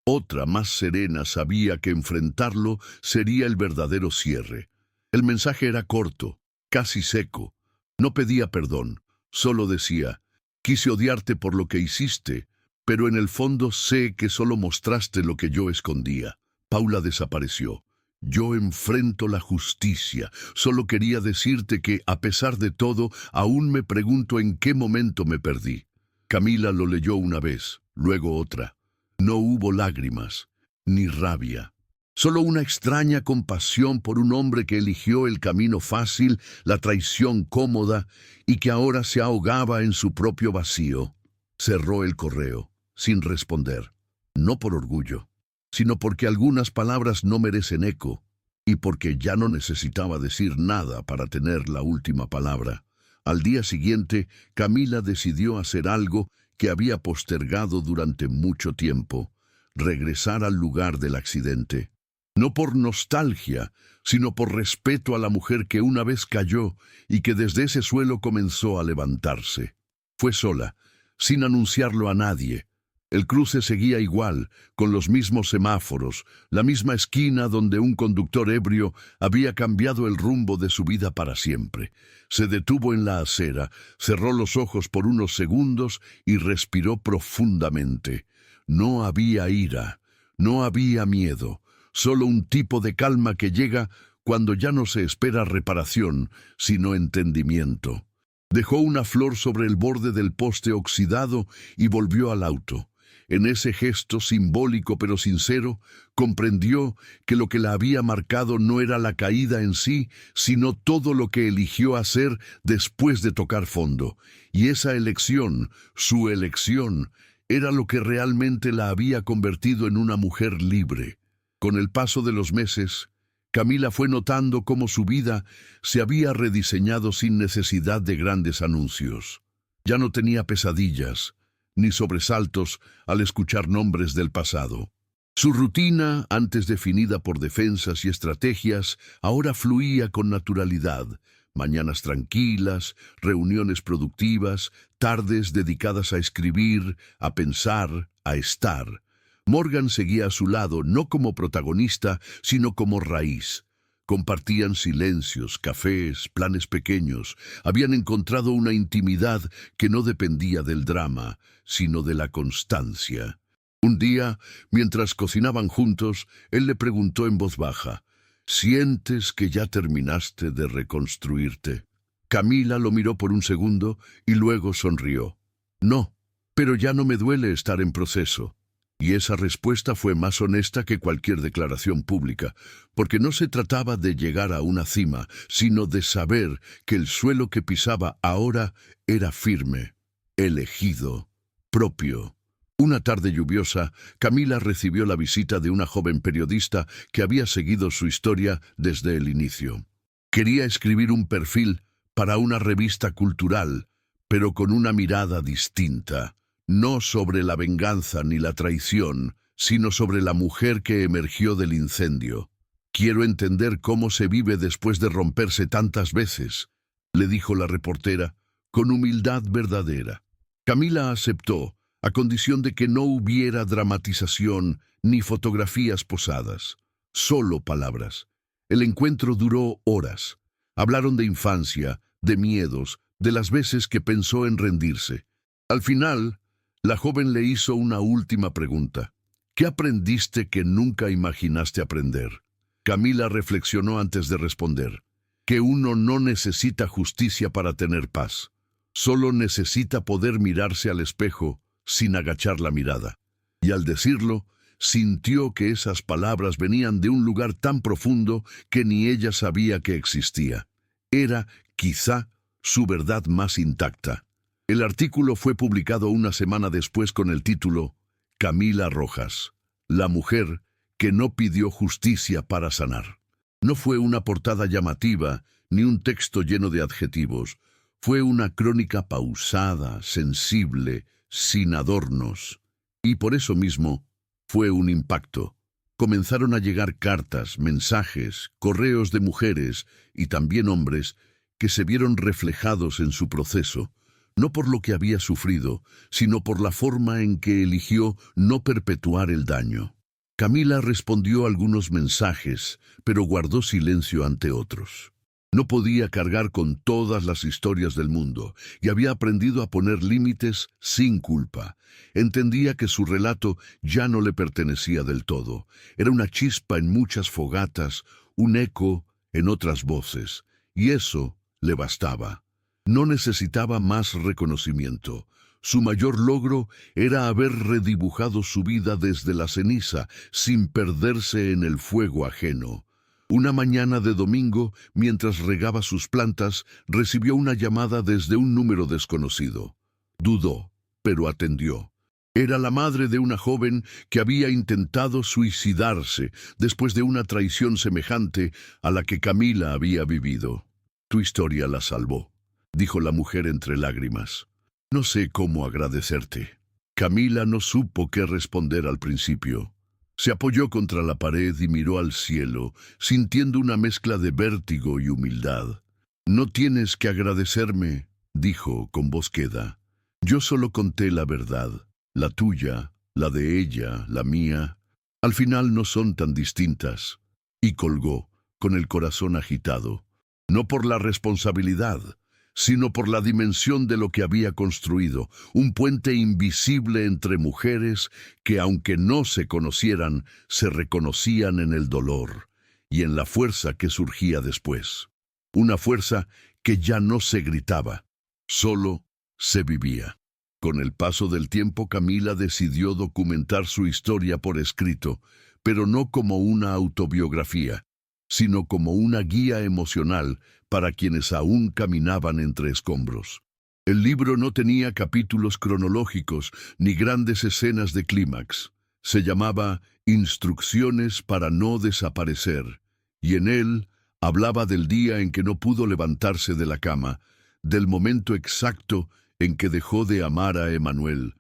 Otra, más serena, sabía que enfrentarlo sería el verdadero cierre. El mensaje era corto, casi seco. No pedía perdón, solo decía, quise odiarte por lo que hiciste, pero en el fondo sé que solo mostraste lo que yo escondía. Paula desapareció. Yo enfrento la justicia. Solo quería decirte que, a pesar de todo, aún me pregunto en qué momento me perdí. Camila lo leyó una vez, luego otra. No hubo lágrimas, ni rabia. Solo una extraña compasión por un hombre que eligió el camino fácil, la traición cómoda, y que ahora se ahogaba en su propio vacío. Cerró el correo, sin responder. No por orgullo, sino porque algunas palabras no merecen eco, y porque ya no necesitaba decir nada para tener la última palabra. Al día siguiente, Camila decidió hacer algo que había postergado durante mucho tiempo: regresar al lugar del accidente. No por nostalgia, sino por respeto a la mujer que una vez cayó y que desde ese suelo comenzó a levantarse. Fue sola, sin anunciarlo a nadie. El cruce seguía igual, con los mismos semáforos, la misma esquina donde un conductor ebrio había cambiado el rumbo de su vida para siempre. Se detuvo en la acera, cerró los ojos por unos segundos y respiró profundamente. No había ira, no había miedo, solo un tipo de calma que llega cuando ya no se espera reparación, sino entendimiento. Dejó una flor sobre el borde del poste oxidado y volvió al auto. En ese gesto simbólico pero sincero, comprendió que lo que la había marcado no era la caída en sí, sino todo lo que eligió hacer después de tocar fondo. Y esa elección, su elección, era lo que realmente la había convertido en una mujer libre. Con el paso de los meses, Camila fue notando cómo su vida se había rediseñado sin necesidad de grandes anuncios. Ya no tenía pesadillas ni sobresaltos al escuchar nombres del pasado. Su rutina, antes definida por defensas y estrategias, ahora fluía con naturalidad. Mañanas tranquilas, reuniones productivas, tardes dedicadas a escribir, a pensar, a estar. Morgan seguía a su lado no como protagonista, sino como raíz. Compartían silencios, cafés, planes pequeños. Habían encontrado una intimidad que no dependía del drama, sino de la constancia. Un día, mientras cocinaban juntos, él le preguntó en voz baja: «¿Sientes que ya terminaste de reconstruirte?». Camila lo miró por un segundo y luego sonrió. «No, pero ya no me duele estar en proceso». Y esa respuesta fue más honesta que cualquier declaración pública, porque no se trataba de llegar a una cima, sino de saber que el suelo que pisaba ahora era firme, elegido, propio. Una tarde lluviosa, Camila recibió la visita de una joven periodista que había seguido su historia desde el inicio. Quería escribir un perfil para una revista cultural, pero con una mirada distinta. No sobre la venganza ni la traición, sino sobre la mujer que emergió del incendio. «Quiero entender cómo se vive después de romperse tantas veces», le dijo la reportera, con humildad verdadera. Camila aceptó, a condición de que no hubiera dramatización ni fotografías posadas. Solo palabras. El encuentro duró horas. Hablaron de infancia, de miedos, de las veces que pensó en rendirse. Al final, la joven le hizo una última pregunta. «¿Qué aprendiste que nunca imaginaste aprender?». Camila reflexionó antes de responder. Que uno no necesita justicia para tener paz. Solo necesita poder mirarse al espejo sin agachar la mirada. Y al decirlo, sintió que esas palabras venían de un lugar tan profundo que ni ella sabía que existía. Era, quizá, su verdad más intacta. El artículo fue publicado una semana después con el título «Camila Rojas, la mujer que no pidió justicia para sanar». No fue una portada llamativa ni un texto lleno de adjetivos. Fue una crónica pausada, sensible, sin adornos. Y por eso mismo fue un impacto. Comenzaron a llegar cartas, mensajes, correos de mujeres y también hombres que se vieron reflejados en su proceso, no por lo que había sufrido, sino por la forma en que eligió no perpetuar el daño. Camila respondió algunos mensajes, pero guardó silencio ante otros. No podía cargar con todas las historias del mundo y había aprendido a poner límites sin culpa. Entendía que su relato ya no le pertenecía del todo. Era una chispa en muchas fogatas, un eco en otras voces, y eso le bastaba. No necesitaba más reconocimiento. Su mayor logro era haber redibujado su vida desde la ceniza, sin perderse en el fuego ajeno. Una mañana de domingo, mientras regaba sus plantas, recibió una llamada desde un número desconocido. Dudó, pero atendió. Era la madre de una joven que había intentado suicidarse después de una traición semejante a la que Camila había vivido. «Tu historia la salvó», dijo la mujer entre lágrimas. «No sé cómo agradecerte». Camila no supo qué responder al principio. Se apoyó contra la pared y miró al cielo, sintiendo una mezcla de vértigo y humildad. «No tienes que agradecerme», dijo con voz queda. «Yo solo conté la verdad, la tuya, la de ella, la mía. Al final no son tan distintas». Y colgó, con el corazón agitado. No por la responsabilidad, sino por la dimensión de lo que había construido, un puente invisible entre mujeres que, aunque no se conocieran, se reconocían en el dolor y en la fuerza que surgía después. Una fuerza que ya no se gritaba, solo se vivía. Con el paso del tiempo, Camila decidió documentar su historia por escrito, pero no como una autobiografía, sino como una guía emocional para quienes aún caminaban entre escombros. El libro no tenía capítulos cronológicos ni grandes escenas de clímax. Se llamaba Instrucciones para no desaparecer, y en él hablaba del día en que no pudo levantarse de la cama, del momento exacto en que dejó de amar a Emanuel,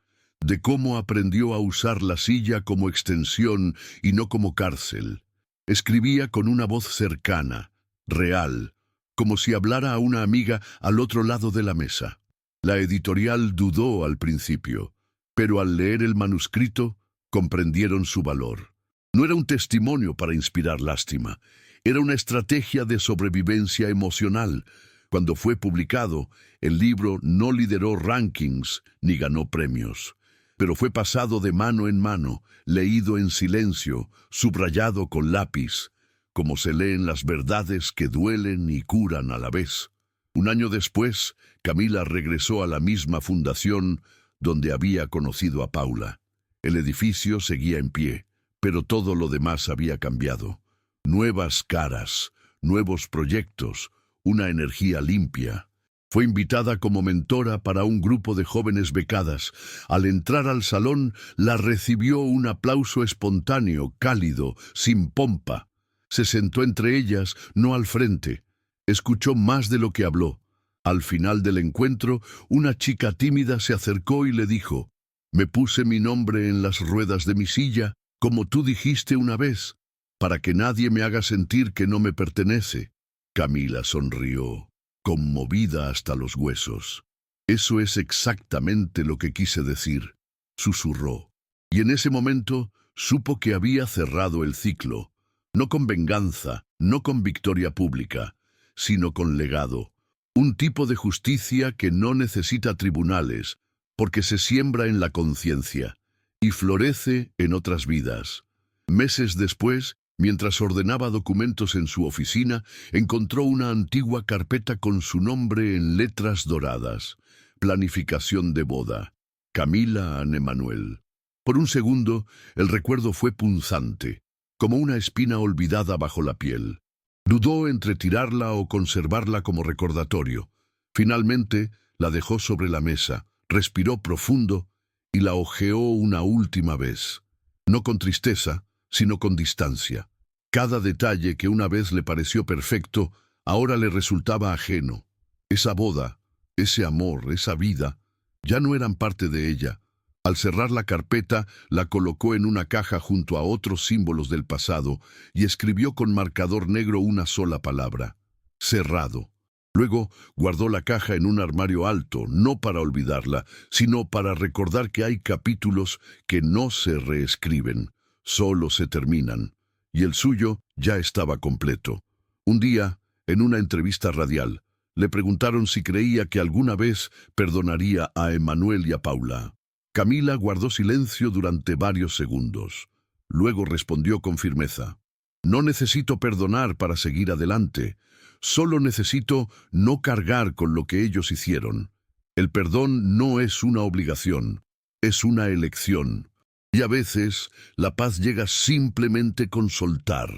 de cómo aprendió a usar la silla como extensión y no como cárcel. Escribía con una voz cercana, real, como si hablara a una amiga al otro lado de la mesa. La editorial dudó al principio, pero al leer el manuscrito comprendieron su valor. No era un testimonio para inspirar lástima, Era una estrategia de sobrevivencia emocional. Cuando fue publicado, el libro no lideró rankings ni ganó premios, pero fue pasado de mano en mano, leído en silencio, subrayado con lápiz, como se leen las verdades que duelen y curan a la vez. Un año después, Camila regresó a la misma fundación donde había conocido a Paula. El edificio seguía en pie, pero todo lo demás había cambiado. Nuevas caras, nuevos proyectos, una energía limpia. Fue invitada como mentora para un grupo de jóvenes becadas. Al entrar al salón, la recibió un aplauso espontáneo, cálido, sin pompa. Se sentó entre ellas, no al frente. Escuchó más de lo que habló. Al final del encuentro, una chica tímida se acercó y le dijo: «Me puse mi nombre en las ruedas de mi silla, como tú dijiste una vez, para que nadie me haga sentir que no me pertenece». Camila sonrió, conmovida hasta los huesos. «Eso es exactamente lo que quise decir», susurró. Y en ese momento supo que había cerrado el ciclo, no con venganza, no con victoria pública, sino con legado. Un tipo de justicia que no necesita tribunales, porque se siembra en la conciencia y florece en otras vidas. Meses después, mientras ordenaba documentos en su oficina, encontró una antigua carpeta con su nombre en letras doradas. Planificación de boda. Camila Anne Manuel. Por un segundo, el recuerdo fue punzante, como una espina olvidada bajo la piel. Dudó entre tirarla o conservarla como recordatorio. Finalmente, la dejó sobre la mesa, respiró profundo y la hojeó una última vez. No con tristeza, sino con distancia. Cada detalle que una vez le pareció perfecto, ahora le resultaba ajeno. Esa boda, ese amor, esa vida, ya no eran parte de ella. Al cerrar la carpeta, la colocó en una caja junto a otros símbolos del pasado y escribió con marcador negro una sola palabra: cerrado. Luego guardó la caja en un armario alto, no para olvidarla, sino para recordar que hay capítulos que no se reescriben, solo se terminan, y el suyo ya estaba completo. Un día, en una entrevista radial, le preguntaron si creía que alguna vez perdonaría a Emmanuel y a Paula. Camila guardó silencio durante varios segundos. Luego respondió con firmeza: «No necesito perdonar para seguir adelante. Solo necesito no cargar con lo que ellos hicieron. El perdón no es una obligación, es una elección. Y a veces la paz llega simplemente con soltar».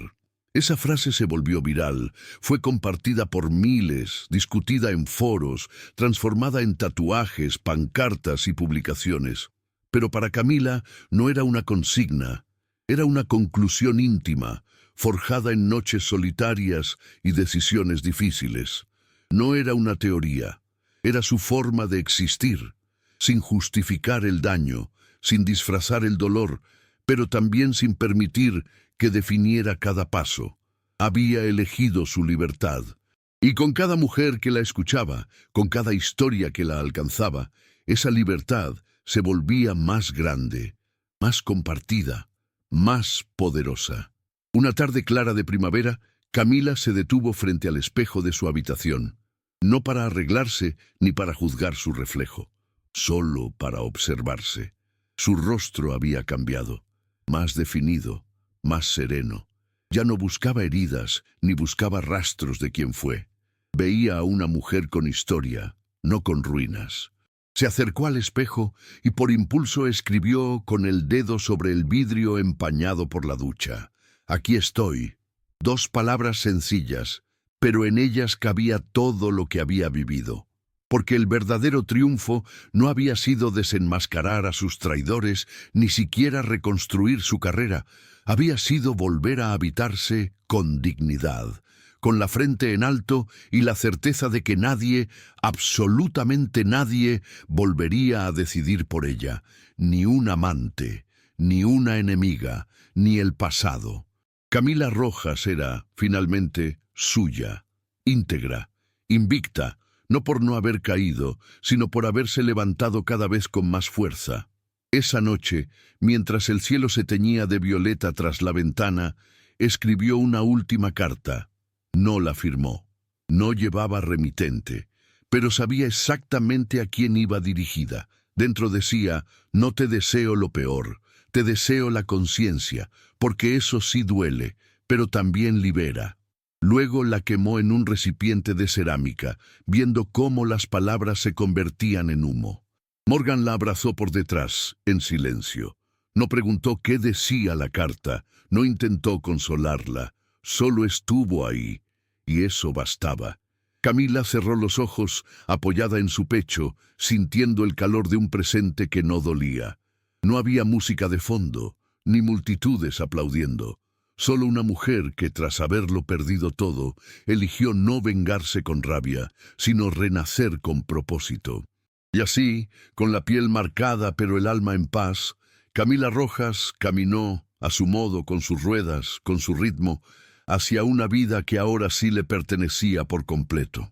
Esa frase se volvió viral, fue compartida por miles, discutida en foros, transformada en tatuajes, pancartas y publicaciones. Pero para Camila no era una consigna, era una conclusión íntima, forjada en noches solitarias y decisiones difíciles. No era una teoría, era su forma de existir, sin justificar el daño, sin disfrazar el dolor, pero también sin permitir que definiera cada paso. Había elegido su libertad. Y con cada mujer que la escuchaba, con cada historia que la alcanzaba, esa libertad se volvía más grande, más compartida, más poderosa. Una tarde clara de primavera, Camila se detuvo frente al espejo de su habitación, no para arreglarse ni para juzgar su reflejo, solo para observarse. Su rostro había cambiado, más definido, más sereno. Ya no buscaba heridas ni buscaba rastros de quién fue. Veía a una mujer con historia, no con ruinas. Se acercó al espejo y por impulso escribió con el dedo sobre el vidrio empañado por la ducha: «Aquí estoy». 2 palabras sencillas, pero en ellas cabía todo lo que había vivido. Porque el verdadero triunfo no había sido desenmascarar a sus traidores, ni siquiera reconstruir su carrera. Había sido volver a habitarse con dignidad, con la frente en alto y la certeza de que nadie, absolutamente nadie, volvería a decidir por ella. Ni un amante, ni una enemiga, ni el pasado. Camila Rojas era, finalmente, suya, íntegra, invicta, no por no haber caído, sino por haberse levantado cada vez con más fuerza. Esa noche, mientras el cielo se teñía de violeta tras la ventana, escribió una última carta. No la firmó. No llevaba remitente, pero sabía exactamente a quién iba dirigida. Dentro decía: no te deseo lo peor, te deseo la conciencia, porque eso sí duele, pero también libera. Luego la quemó en un recipiente de cerámica, viendo cómo las palabras se convertían en humo. Morgan la abrazó por detrás, en silencio. No preguntó qué decía la carta, no intentó consolarla, solo estuvo ahí, y eso bastaba. Camila cerró los ojos, apoyada en su pecho, sintiendo el calor de un presente que no dolía. No había música de fondo, ni multitudes aplaudiendo. Solo una mujer que, tras haberlo perdido todo, eligió no vengarse con rabia, sino renacer con propósito. Y así, con la piel marcada pero el alma en paz, Camila Rojas caminó, a su modo, con sus ruedas, con su ritmo, hacia una vida que ahora sí le pertenecía por completo.